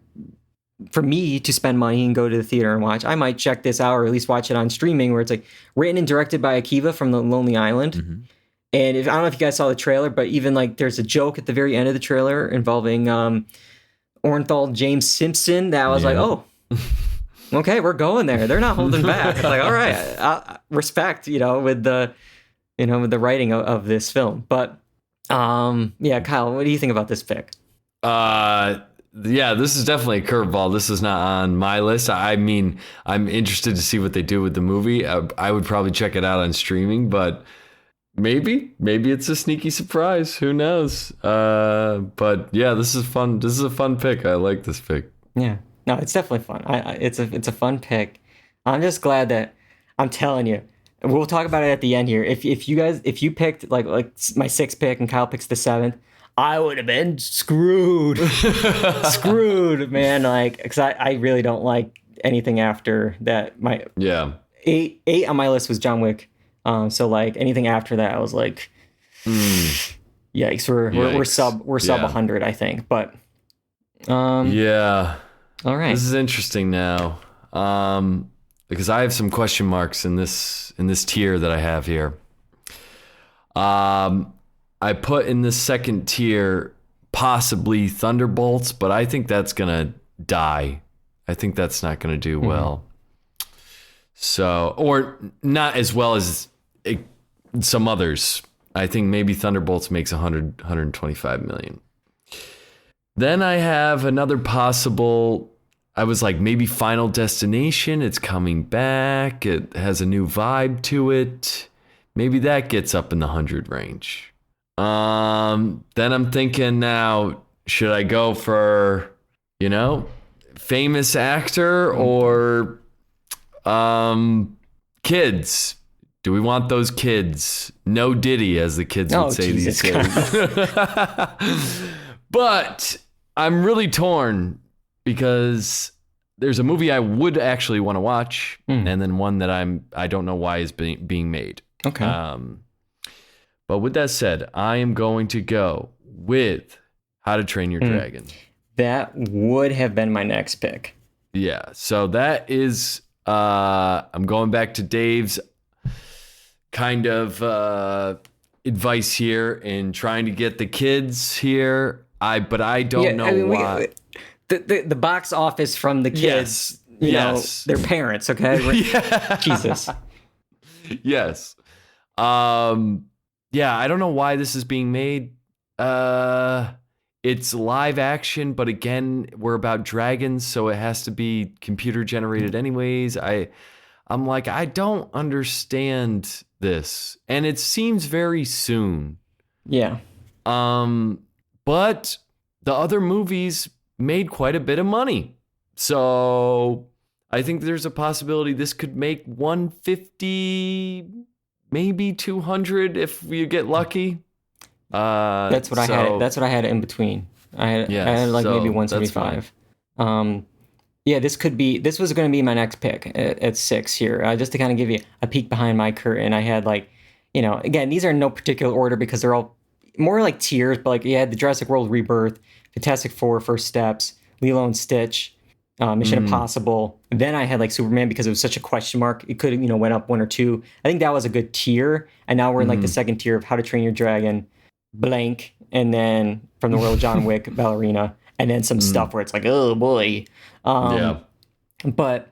Speaker 2: For me to spend money and go to the theater and watch, I might check this out or at least watch it on streaming where it's like written and directed by Akiva from The Lonely Island. And I don't know if you guys saw the trailer, but even like there's a joke at the very end of the trailer involving Orenthal James Simpson that I was like, oh, okay, we're going there. They're not holding back. It's like, all right, respect, with the writing of this film. But Kyle, what do you think about this pick?
Speaker 4: Yeah, this is definitely a curveball. This is not on my list. I mean, I'm interested to see what they do with the movie. I would probably check it out on streaming, but maybe it's a sneaky surprise. Who knows? But yeah, this is fun. This is a fun pick. I like this pick.
Speaker 2: Yeah, no, it's definitely fun. It's a fun pick. I'm just glad that I'm telling you. We'll talk about it at the end here. If you picked like my sixth pick and Kyle picks the seventh, I would have been screwed. Screwed, man. Like, because I really don't like anything after that. My eight on my list was John Wick. So like anything after that, I was like, yikes. We're sub 100, I think. But
Speaker 4: yeah.
Speaker 2: All right.
Speaker 4: This is interesting now. Because I have some question marks in this tier that I have here. I put in the second tier possibly Thunderbolts, but I think that's gonna die. I think that's not gonna do well. So, or not as well as some others. I think maybe Thunderbolts makes 125 million. Then I have another possible. I was like, maybe Final Destination. It's coming back. It has a new vibe to it. Maybe that gets up in the 100 range. Then I'm thinking now, should I go for, famous actor or kids? Do we want those kids? No Diddy, as the kids would say these days. But I'm really torn because there's a movie I would actually want to watch, and then one that I don't know why is being made.
Speaker 2: Okay.
Speaker 4: But with that said, I am going to go with How to Train Your Dragon.
Speaker 2: That would have been my next pick.
Speaker 4: Yeah. So that is, I'm going back to Dave's kind of advice here in trying to get the kids here. But I don't know why.
Speaker 2: The box office from the kids, their parents, okay? Jesus.
Speaker 4: Yes. Yeah, I don't know why this is being made. It's live action, but again, we're about dragons, so it has to be computer generated anyways. I'm like, I don't understand this. And it seems very soon.
Speaker 2: Yeah.
Speaker 4: But the other movies made quite a bit of money. So I think there's a possibility this could make 150, maybe 200 if you get lucky.
Speaker 2: That's what I had. That's what I had in between. I had like maybe 175. This was going to be my next pick at 6 here. Just to kind of give you a peek behind my curtain. I had again, these are in no particular order because they're all more like tiers, but you had the Jurassic World Rebirth, Fantastic Four, First Steps, Lilo and Stitch, Mission Impossible. Then I had Superman because it was such a question mark. It could have, went up 1 or 2. I think that was a good tier. And now we're in the second tier of How to Train Your Dragon, blank, and then From the World of John Wick, Ballerina, and then some stuff where it's like, oh boy. But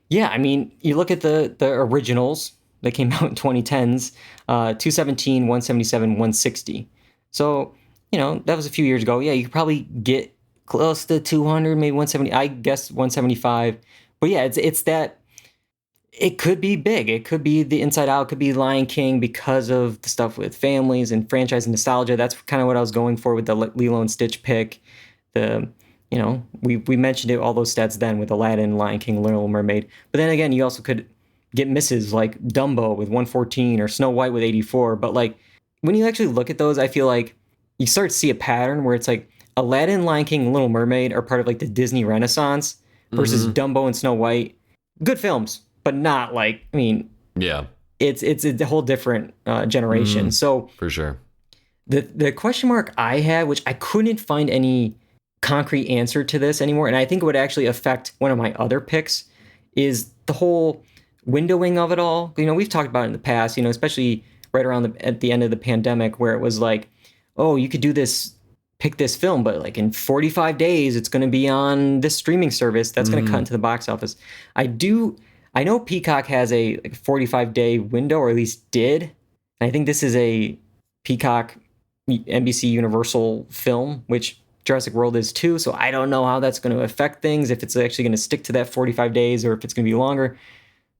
Speaker 2: yeah, I mean, you look at the originals that came out in 2010s, 217, 177, 160. So, that was a few years ago. Yeah, you could probably get close to 200, maybe 170. I guess 175. But yeah, it's that. It could be big. It could be the Inside Out. It could be Lion King because of the stuff with families and franchise and nostalgia. That's kind of what I was going for with the Lilo and Stitch pick. We mentioned it, all those stats then with Aladdin, Lion King, Little Mermaid. But then again, you also could get misses like Dumbo with 114 or Snow White with 84. But when you actually look at those, I feel like you start to see a pattern where it's like Aladdin, Lion King, and Little Mermaid are part of the Disney Renaissance versus Dumbo and Snow White. Good films, but not
Speaker 4: yeah,
Speaker 2: it's a whole different generation. So
Speaker 4: for sure,
Speaker 2: the question mark I had, which I couldn't find any concrete answer to this anymore, and I think it would actually affect one of my other picks, is the whole windowing of it all. We've talked about it in the past, especially right around at the end of the pandemic, where it was like, oh, you could do this, pick this film, but in 45 days, it's going to be on this streaming service that's going to cut into the box office. I know Peacock has a 45-day window, or at least did. And I think this is a Peacock NBC Universal film, which Jurassic World is too. So I don't know how that's going to affect things, if it's actually going to stick to that 45 days or if it's going to be longer.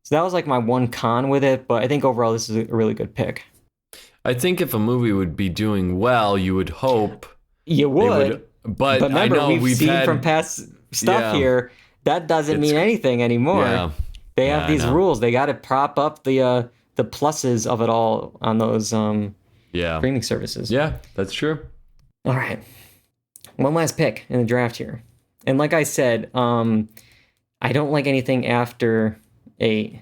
Speaker 2: So that was like my one con with it. But I think overall, this is a really good pick.
Speaker 4: I think if a movie would be doing well, you would hope.
Speaker 2: You would.
Speaker 4: But
Speaker 2: remember,
Speaker 4: I know
Speaker 2: we've seen
Speaker 4: had,
Speaker 2: from past stuff here, that doesn't mean anything anymore.
Speaker 4: Yeah,
Speaker 2: they have these rules. They got to prop up the pluses of it all on those streaming services.
Speaker 4: Yeah, that's true.
Speaker 2: All right. One last pick in the draft here. And like I said, I don't like anything after 8.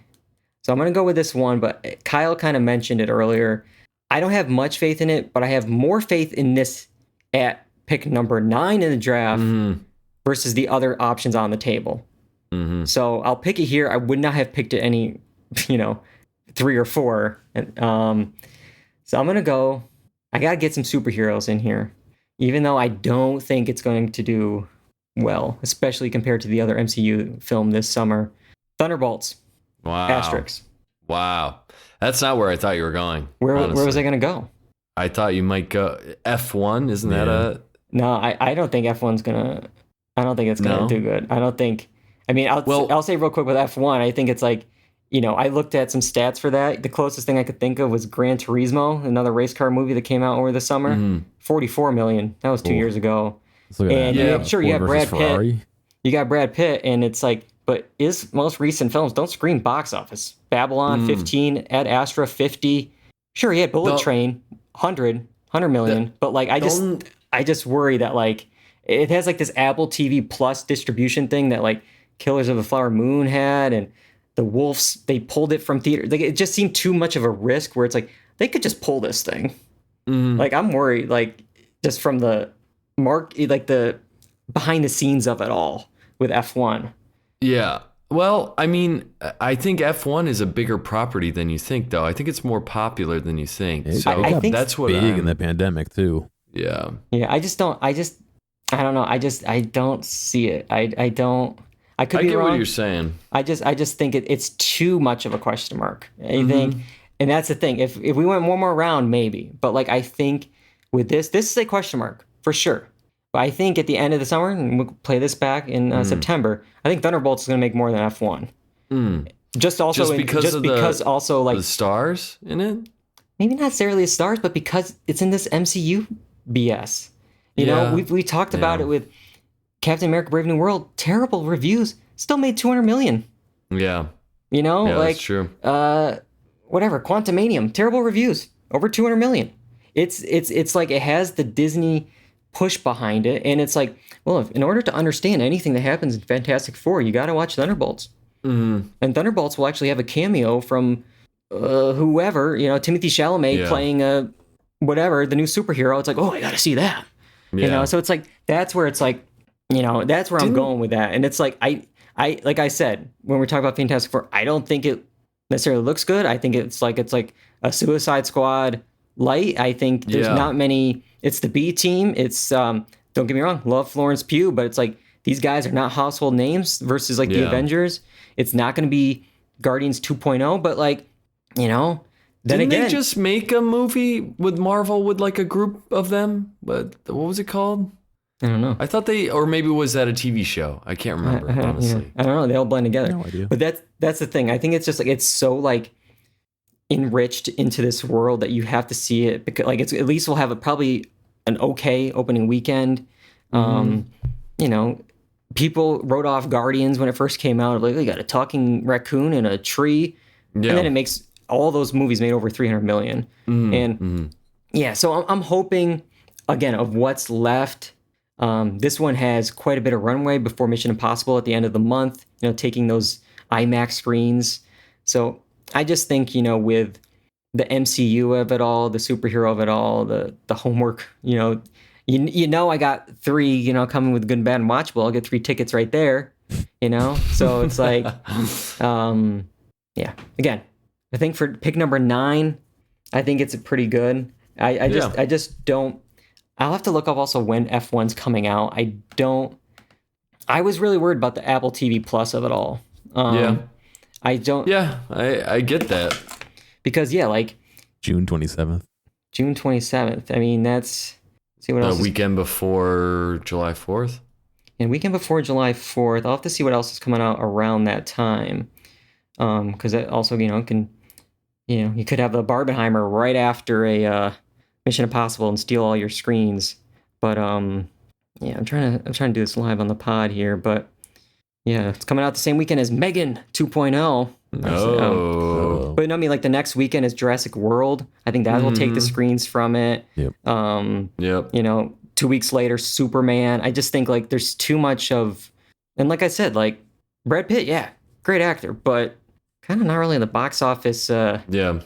Speaker 2: So I'm going to go with this one, but Kyle kind of mentioned it earlier. I don't have much faith in it, but I have more faith in this at pick number 9 in the draft versus the other options on the table. So I'll pick it here. I would not have picked it any, 3 or 4. So I'm going to go, I got to get some superheroes in here, even though I don't think it's going to do well, especially compared to the other MCU film this summer. Thunderbolts.
Speaker 4: Wow.
Speaker 2: Asterix.
Speaker 4: Wow. That's not where I thought you were going.
Speaker 2: Where was I going to go?
Speaker 4: I thought you might go F1. Isn't that a...
Speaker 2: No, I don't think F1's going to... I don't think it's going to do good. I don't think... I mean, I'll say real quick with F1, I think it's like, I looked at some stats for that. The closest thing I could think of was Gran Turismo, another race car movie that came out over the summer. 44 million. That was 2 years ago. And sure, you have Brad Pitt. You got Brad Pitt, and it's like, but his most recent films don't scream box office. Babylon, 15, Ad Astra, 50. Sure, he had Bullet Train, 100 million. But like, I just worry that like, it has like this Apple TV Plus distribution thing that like Killers of the Flower Moon had, and the Wolves, they pulled it from theater. Like, it just seemed too much of a risk where it's like, they could just pull this thing. Like, I'm worried, like, just from the the behind the scenes of it all with F1.
Speaker 4: Yeah. Well, I mean, I think F1 is a bigger property than you think, though. I think it's more popular than you think. So
Speaker 2: I think
Speaker 4: that's what
Speaker 3: big in the pandemic too.
Speaker 4: Yeah.
Speaker 2: Yeah. I don't know. I don't see it. I could be
Speaker 4: get
Speaker 2: wrong.
Speaker 4: What you're saying. I
Speaker 2: just think it's too much of a question mark. I think, and that's the thing. If we went one more round, maybe. But like, I think with this is a question mark for sure. But I think at the end of the summer, and we'll play this back in September, I think Thunderbolts is going to make more than F1. Just because also like
Speaker 4: the stars in it.
Speaker 2: Maybe not necessarily the stars, but because it's in this MCU BS. You know, we talked about it with Captain America: Brave New World. Terrible reviews, still made 200 million.
Speaker 4: Yeah.
Speaker 2: Like,
Speaker 4: that's true.
Speaker 2: Whatever, Quantumanium, terrible reviews, over 200 million. It's like it has the Disney push behind it, and it's like, well, in order to understand anything that happens in Fantastic Four, you got to watch Thunderbolts. And Thunderbolts will actually have a cameo from whoever, Timothy Chalamet playing the new superhero. It's like, oh, I got to see that. So it's like, that's where it's like, that's where I'm going with that. And it's like, I like I said, when we're talking about Fantastic Four, I don't think it necessarily looks good. I think it's like a Suicide Squad light. I think there's not many. It's the B team. It's don't get me wrong, love Florence Pugh, but it's like these guys are not household names versus like the Avengers. It's not going to be Guardians 2.0, but like,
Speaker 4: Didn't they just make a movie with Marvel with like a group of them? But what was it called?
Speaker 2: I don't know.
Speaker 4: I thought or maybe was that a TV show? I can't remember, honestly.
Speaker 2: I don't know. They all blend together.
Speaker 3: No idea.
Speaker 2: But that's the thing. I think it's just like, it's so like enriched into this world that you have to see it, because like it's at least we'll have probably an okay opening weekend. People wrote off Guardians when it first came out. Like, they got a talking raccoon in a tree, and then it makes all those movies made over 300 million. So I'm hoping again of what's left. This one has quite a bit of runway before Mission Impossible at the end of the month. Taking those IMAX screens. So I just think with the MCU of it all, the superhero of it all, the homework, I got 3, coming with Good, Bad, and Watchable. I'll get 3 tickets right there, So it's like, Again, I think for pick number 9, I think it's pretty good. I just don't. I'll have to look up also when F1's coming out. I was really worried about the Apple TV Plus of it all. I don't.
Speaker 4: Yeah, I get that.
Speaker 2: Because like
Speaker 3: June 27th.
Speaker 2: June 27th. I mean, that's See what else.
Speaker 4: Weekend before July 4th.
Speaker 2: And weekend before July 4th, I'll have to see what else is coming out around that time. Because it also, you could have the Barbenheimer right after a Mission Impossible and steal all your screens. But yeah, I'm trying to do this live on the pod here, but yeah, it's coming out the same weekend as Megan 2.0.
Speaker 4: Oh.
Speaker 2: But no, I mean, like the next weekend is Jurassic World. I think that will take the screens from it.
Speaker 3: Yep.
Speaker 2: Yep. 2 weeks later, Superman. I just think like there's too much of, and like I said, like Brad Pitt, yeah, great actor, but kind of not really in the box office. What do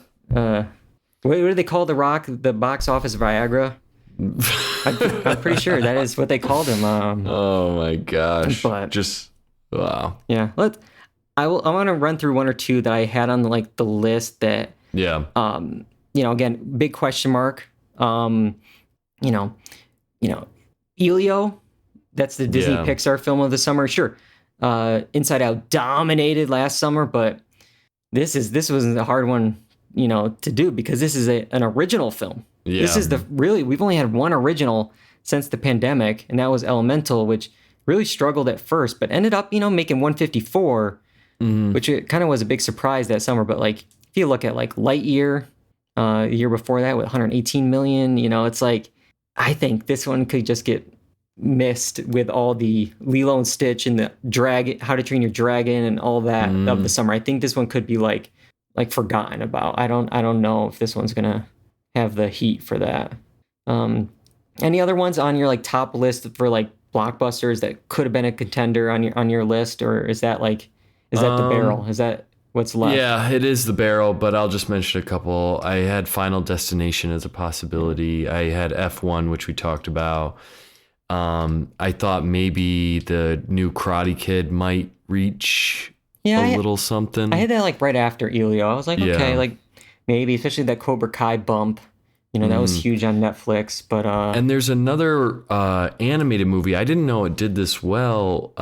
Speaker 2: they call The Rock? The box office Viagra? I'm pretty sure that is what they called him.
Speaker 4: Oh my gosh!
Speaker 2: But
Speaker 4: just wow.
Speaker 2: Yeah, I want to run through one or two that I had on like the list that.
Speaker 4: Yeah.
Speaker 2: Again, big question mark. Elio, that's the Disney Pixar film of the summer. Sure. Inside Out dominated last summer, but this was a hard one, to do because this is an original film.
Speaker 4: Yeah.
Speaker 2: This is we've only had one original since the pandemic, and that was Elemental, which really struggled at first, but ended up, making 154, which it kind of was a big surprise that summer. But like, if you look at like Lightyear, the year before that with 118 million, it's like, I think this one could just get missed with all the Lilo and Stitch and the How to Train Your Dragon and all that of the summer. I think this one could be like forgotten about. I don't know if this one's gonna have the heat for that. Any other ones on your like top list for like blockbusters that could have been a contender on your list, or is that the barrel? Is that what's left?
Speaker 4: Yeah, it is the barrel, but I'll just mention a couple. I had Final Destination as a possibility. I had F1, which we talked about. I thought maybe the new Karate Kid might reach a little something.
Speaker 2: I had that like right after Elio. I was like, okay, like maybe, especially that Cobra Kai bump. That was huge on Netflix. But
Speaker 4: and there's another animated movie. I didn't know it did this well.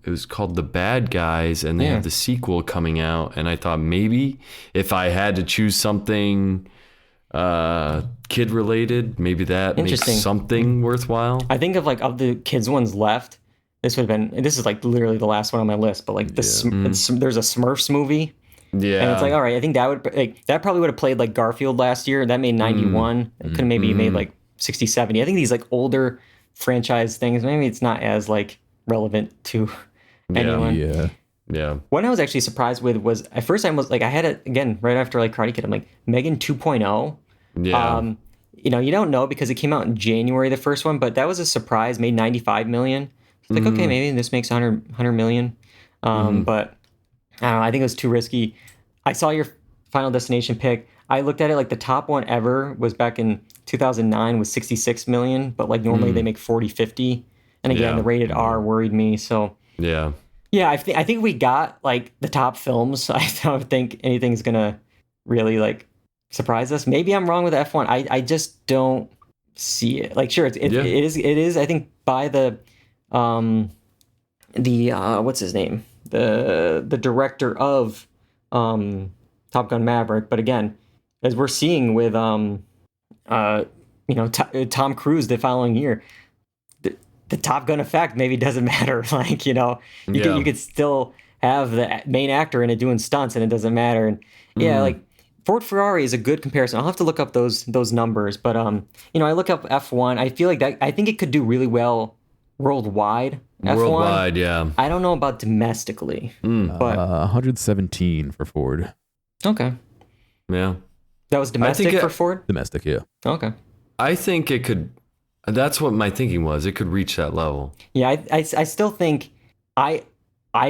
Speaker 4: It was called The Bad Guys, and they have the sequel coming out. And I thought maybe if I had to choose something kid related, maybe that makes something worthwhile.
Speaker 2: I think of the kids ones left, this would have been. This is like literally the last one on my list. But like there's a Smurfs movie.
Speaker 4: Yeah.
Speaker 2: And it's like, all right, I think that probably would have played like Garfield last year. That made 91. It could have maybe made like 60, 70. I think these like older franchise things, maybe it's not as like relevant to anyone.
Speaker 4: Yeah.
Speaker 2: One I was actually surprised with was at first I was like, I had it again right after like Karate Kid. I'm like, Megan 2.0.
Speaker 4: Yeah.
Speaker 2: You don't know because it came out in January, the first one, but that was a surprise, made 95 million. It's like, okay, maybe this makes 100 million. But I don't know. I think it was too risky. I saw your Final Destination pick. I looked at it like the top one ever was back in 2009 was 66 million, but like normally they make 40, 50. And again, the rated R worried me. So
Speaker 4: yeah,
Speaker 2: I think we got like the top films. I don't think anything's gonna really like surprise us. Maybe I'm wrong with F1. I just don't see it. Like, sure, it is. I think by the what's his name? The director of Top Gun Maverick, but again, as we're seeing with Tom Cruise the following year, the Top Gun effect maybe doesn't matter. Like you could still have the main actor in it doing stunts, and it doesn't matter. And like Ford Ferrari is a good comparison. I'll have to look up those numbers, but I look up F1. I feel like that. I think it could do really well worldwide. F1.
Speaker 4: Worldwide, yeah.
Speaker 2: I don't know about domestically, but
Speaker 3: 117 for Ford.
Speaker 2: Okay.
Speaker 4: Yeah.
Speaker 2: That was domestic for Ford?
Speaker 3: Domestic, yeah.
Speaker 2: Okay.
Speaker 4: I think it could. That's what my thinking was. It could reach that level.
Speaker 2: Yeah, I still think I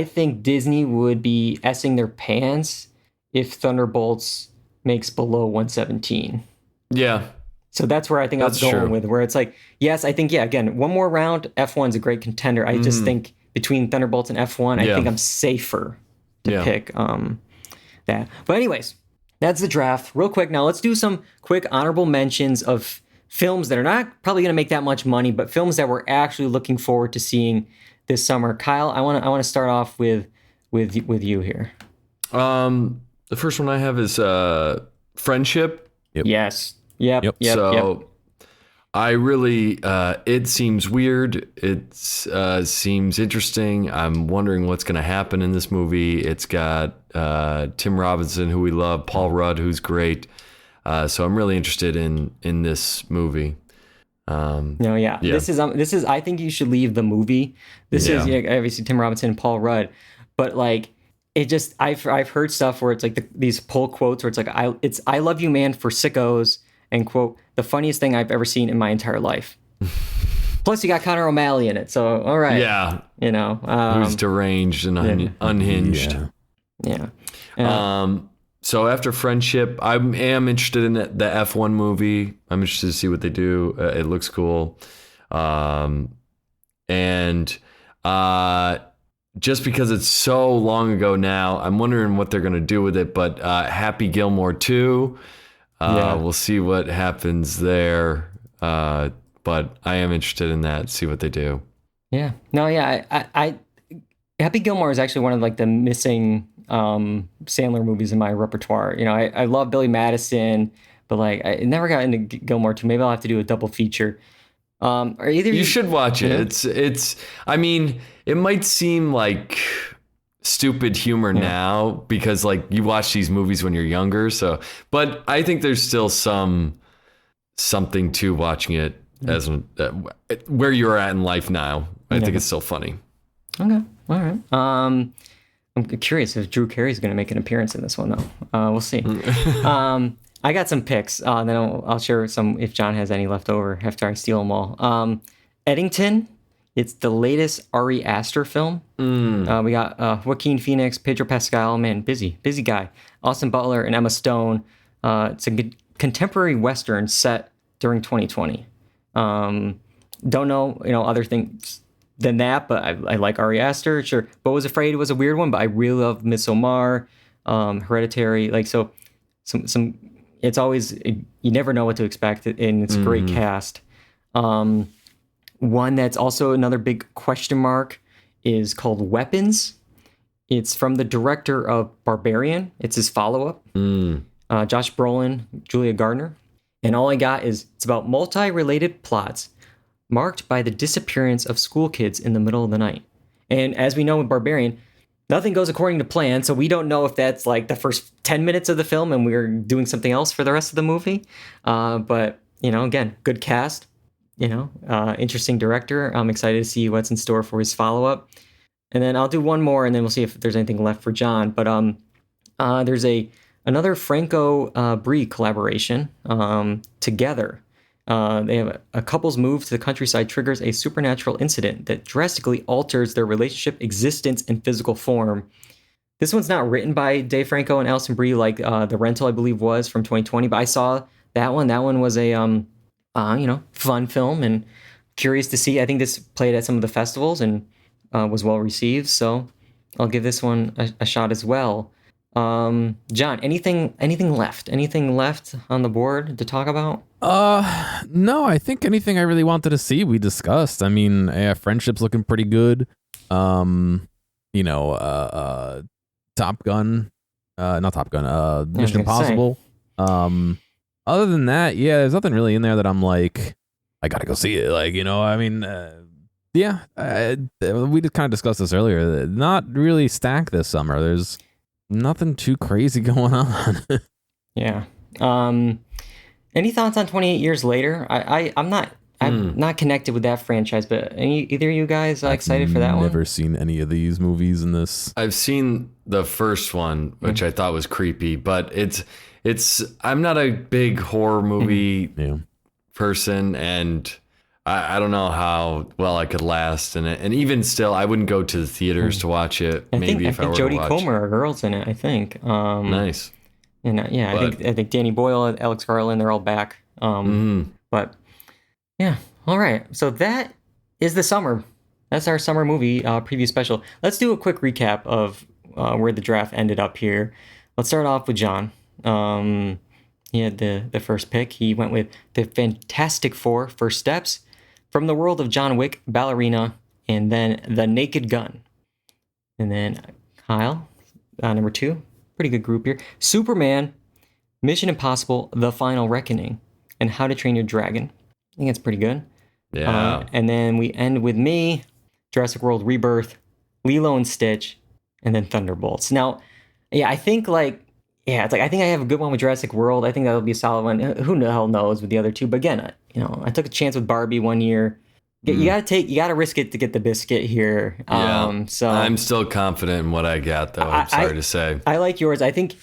Speaker 2: think Disney would be essing their pants if Thunderbolts makes below 117.
Speaker 4: Yeah.
Speaker 2: So that's where I think I was going with, where it's like, yes, I think, again, one more round, F1's a great contender. I just think between Thunderbolts and F1, I think I'm safer to pick that. But anyways, that's the draft. Real quick, now let's do some quick honorable mentions of films that are not probably going to make that much money, but films that we're actually looking forward to seeing this summer. Kyle, I want to start off with you here.
Speaker 4: The first one I have is Friendship.
Speaker 3: Yep.
Speaker 2: Yes. Yep.
Speaker 4: So I really, it seems weird. It seems interesting. I'm wondering what's going to happen in this movie. It's got Tim Robinson, who we love, Paul Rudd, who's great. So I'm really interested in this movie.
Speaker 2: No, yeah. This is. I think you should leave the movie. This is obviously Tim Robinson and Paul Rudd, but like it just. I've heard stuff where it's like these pull quotes where it's like I love you, man, for sickos, and quote the funniest thing I've ever seen in my entire life. Plus, you got Conor O'Malley in it, so all right.
Speaker 4: Yeah,
Speaker 2: who's
Speaker 4: deranged and unhinged.
Speaker 2: Yeah.
Speaker 4: So after Friendship, I am interested in the F1 movie. I'm interested to see what they do. It looks cool. And just because it's so long ago now, I'm wondering what they're going to do with it. But Happy Gilmore 2, we'll see what happens there. But I am interested in that, see what they do.
Speaker 2: Yeah. No, yeah. I Happy Gilmore is actually one of like the missing Sandler movies in my repertoire. I love Billy Madison, but like I never got into Gilmore 2. Maybe I'll have to do a double feature. Or either
Speaker 4: you should watch it. It's I mean, it might seem like stupid humor now because like you watch these movies when you're younger, but I think there's still something to watching it as where you're at in life now. I think it's still funny.
Speaker 2: Okay. All right. I'm curious if Drew Carey's going to make an appearance in this one, though. We'll see. I got some picks, and then I'll share some if John has any left over after I steal them all. Eddington, it's the latest Ari Aster film. We got Joaquin Phoenix, Pedro Pascal, man, busy guy. Austin Butler and Emma Stone. It's a contemporary Western set during 2020. Don't know, other things than that, but I like Ari Aster, sure. But Was Afraid was a weird one, but I really love Midsommar, Hereditary, like so. Some it's always you never know what to expect, and it's a great cast. One that's also another big question mark is called Weapons. It's from the director of Barbarian. It's his follow-up. Josh Brolin, Julia Gardner, and all I got is it's about multi-related plots marked by the disappearance of school kids in the middle of the night. And as we know with Barbarian, nothing goes according to plan, so we don't know if that's like the first 10 minutes of the film and we're doing something else for the rest of the movie. But, again, good cast, interesting director. I'm excited to see what's in store for his follow-up. And then I'll do one more, and then we'll see if there's anything left for John. But there's another Franco Brie collaboration, Together. They have a couple's move to the countryside triggers a supernatural incident that drastically alters their relationship, existence, and physical form. This one's not written by Dave Franco and Alison Brie like The Rental, I believe, was from 2020, but I saw that one. That one was a fun film and curious to see. I think this played at some of the festivals and was well received, so I'll give this one a shot as well. John, anything left? Anything left on the board to talk about?
Speaker 3: No, I think anything I really wanted to see, we discussed. I mean, Friendship's looking pretty good. Top Gun, not Top Gun, Mission Impossible. Other than that, there's nothing really in there that I'm like, I gotta go see it. Like, we just kind of discussed this earlier. Not really stacked this summer. There's nothing too crazy going on.
Speaker 2: Yeah. Any thoughts on 28 Years Later? I'm not connected with that franchise, but either of you guys excited for that one?
Speaker 3: I've never seen any of these movies in this.
Speaker 4: I've seen the first one, which I thought was creepy, but I'm not a big horror movie person, and I don't know how well I could last in it. And even still, I wouldn't go to the theaters to watch it.
Speaker 2: I think Jodie Comer are girls in it, I think.
Speaker 4: Nice.
Speaker 2: And I think Danny Boyle, Alex Garland, they're all back. But yeah, all right. So that is the summer. That's our summer movie preview special. Let's do a quick recap of where the draft ended up here. Let's start off with John. He had the first pick. He went with the Fantastic Four: First Steps, From the World of John Wick, Ballerina, and then The Naked Gun. And then Kyle, number 2. Pretty good group here. Superman, Mission Impossible, The Final Reckoning, and How to Train Your Dragon. I think it's pretty good.
Speaker 4: Yeah.
Speaker 2: And then we end with me, Jurassic World Rebirth, Lilo and Stitch, and then Thunderbolts. Now, yeah, I think I think I have a good one with Jurassic World. I think that'll be a solid one. Who the hell knows with the other two? But again, I took a chance with Barbie one year. You gotta risk it to get the biscuit here.
Speaker 4: Yeah.
Speaker 2: So
Speaker 4: I'm still confident in what I got, though. I'm sorry to say.
Speaker 2: I like yours. I think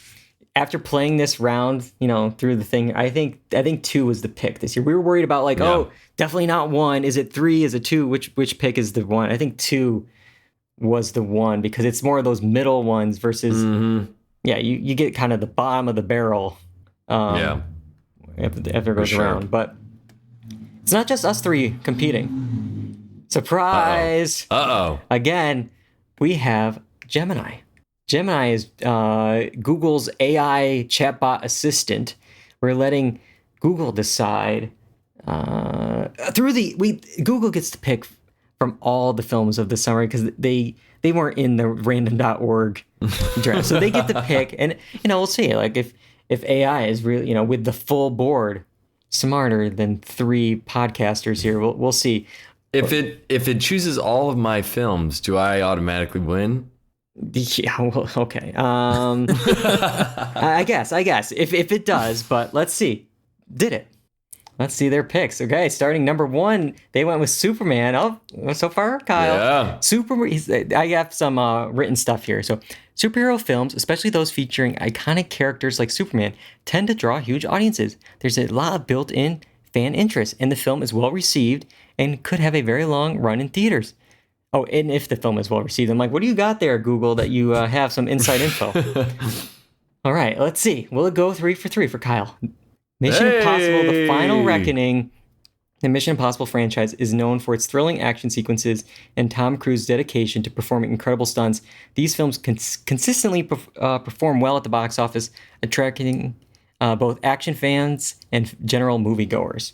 Speaker 2: after playing this round, through the thing, I think 2 was the pick this year. We were worried about definitely not 1. Is it 3? Is it 2? Which pick is the one? I think 2 was the one because it's more of those middle ones versus you get kind of the bottom of the barrel. After it goes around, but it's not just us 3 competing. Surprise!
Speaker 4: Uh-oh.
Speaker 2: Again, we have Gemini. Gemini is Google's AI chatbot assistant. We're letting Google decide Google gets to pick from all the films of the summer because they weren't in the random.org draft, so they get to pick. And we'll see. Like if AI is really with the full board smarter than 3 podcasters here, we'll see.
Speaker 4: If it chooses all of my films, do I automatically win?
Speaker 2: Yeah, well, okay. I guess if it does, but let's see. Did it? Let's see their picks. Okay, starting number 1, they went with Superman. Oh, so far, Kyle.
Speaker 4: Yeah.
Speaker 2: I have some written stuff here. So, superhero films, especially those featuring iconic characters like Superman, tend to draw huge audiences. There's a lot of built-in fan interest, and the film is well received and could have a very long run in theaters. Oh, and if the film is well received, I'm like, what do you got there, Google, that you have some inside info? All right, let's see. Will it go 3 for 3 for Kyle? Mission Impossible: The Final Reckoning. The Mission Impossible franchise is known for its thrilling action sequences and Tom Cruise's dedication to performing incredible stunts. These films consistently perform well at the box office, attracting both action fans and general moviegoers.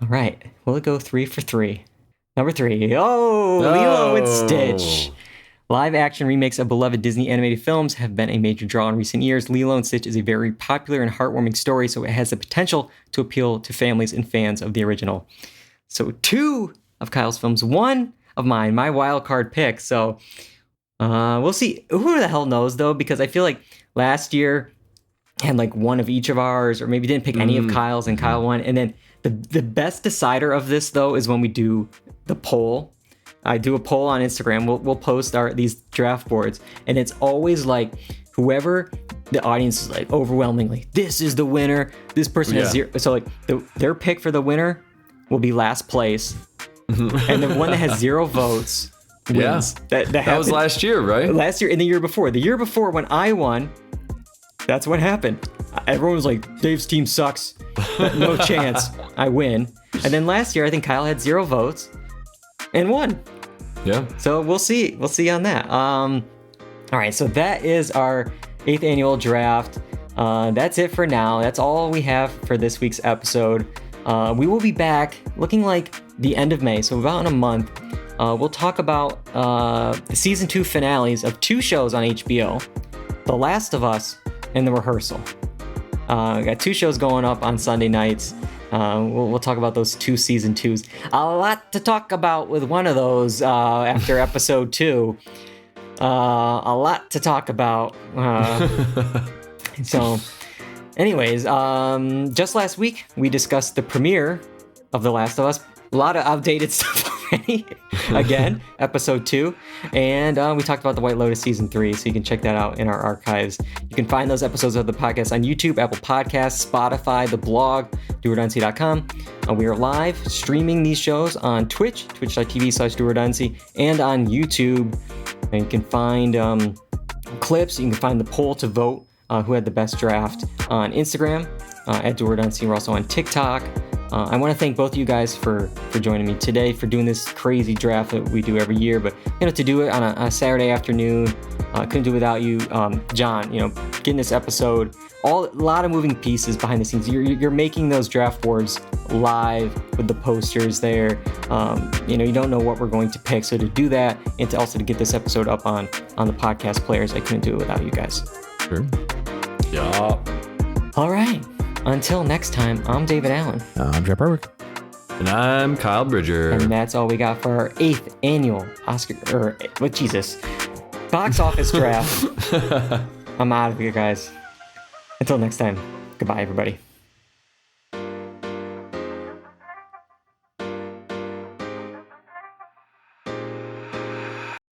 Speaker 2: All right, will it go 3 for 3? Number 3. Lilo and Stitch. Live action remakes of beloved Disney animated films have been a major draw in recent years. Lilo and Stitch is a very popular and heartwarming story, so it has the potential to appeal to families and fans of the original. So 2 of Kyle's films, 1 of mine, my wild card pick. So we'll see. Who the hell knows, though, because I feel like last year had like 1 of each of ours, or maybe didn't pick any of Kyle's and Kyle won. And then the best decider of this, though, is when we do the poll. I do a poll on Instagram. We'll post these draft boards, and it's always like whoever the audience is like overwhelmingly, this is the winner. This person has 0. So like their pick for the winner will be last place, and the one that has 0 votes wins.
Speaker 4: Yeah. That was last year, right?
Speaker 2: Last year and the year before. The year before when I won, that's what happened. Everyone was like, Dave's team sucks. No chance. I win. And then last year, I think Kyle had 0 votes and won.
Speaker 4: Yeah.
Speaker 2: So we'll see. We'll see on that. All right. So that is our 8th annual draft. That's it for now. That's all we have for this week's episode. We will be back looking like the end of May. So about in a month. We'll talk about the season 2 finales of 2 shows on HBO, The Last of Us and The Rehearsal. Got 2 shows going up on Sunday nights. We'll talk about those 2 season 2s. A lot to talk about with one of those after episode 2. A lot to talk about. So, anyways, just last week we discussed the premiere of The Last of Us. A lot of outdated stuff already. Again, episode 2. And we talked about The White Lotus season 3, so you can check that out in our archives. You can find those episodes of the podcast on YouTube, Apple Podcasts, Spotify, the blog, doorduncy.com. We are live streaming these shows on Twitch, twitch.tv/doorduncy, and on YouTube. And you can find clips. You can find the poll to vote who had the best draft on Instagram at doorduncy. We're also on TikTok. I want to thank both of you guys for joining me today, for doing this crazy draft that we do every year. But to do it on a Saturday afternoon, couldn't do it without you, John. Getting this episode, a lot of moving pieces behind the scenes. You're making those draft boards live with the posters there. You don't know what we're going to pick, so to do that and to get this episode up on the podcast players, I couldn't do it without you guys.
Speaker 3: Sure.
Speaker 4: Yeah.
Speaker 2: All right. Until next time, I'm David Allen.
Speaker 3: I'm Jeff Berwick.
Speaker 4: And I'm Kyle Bridger.
Speaker 2: And that's all we got for our 8th annual box office draft. I'm out of here, guys. Until next time, goodbye, everybody.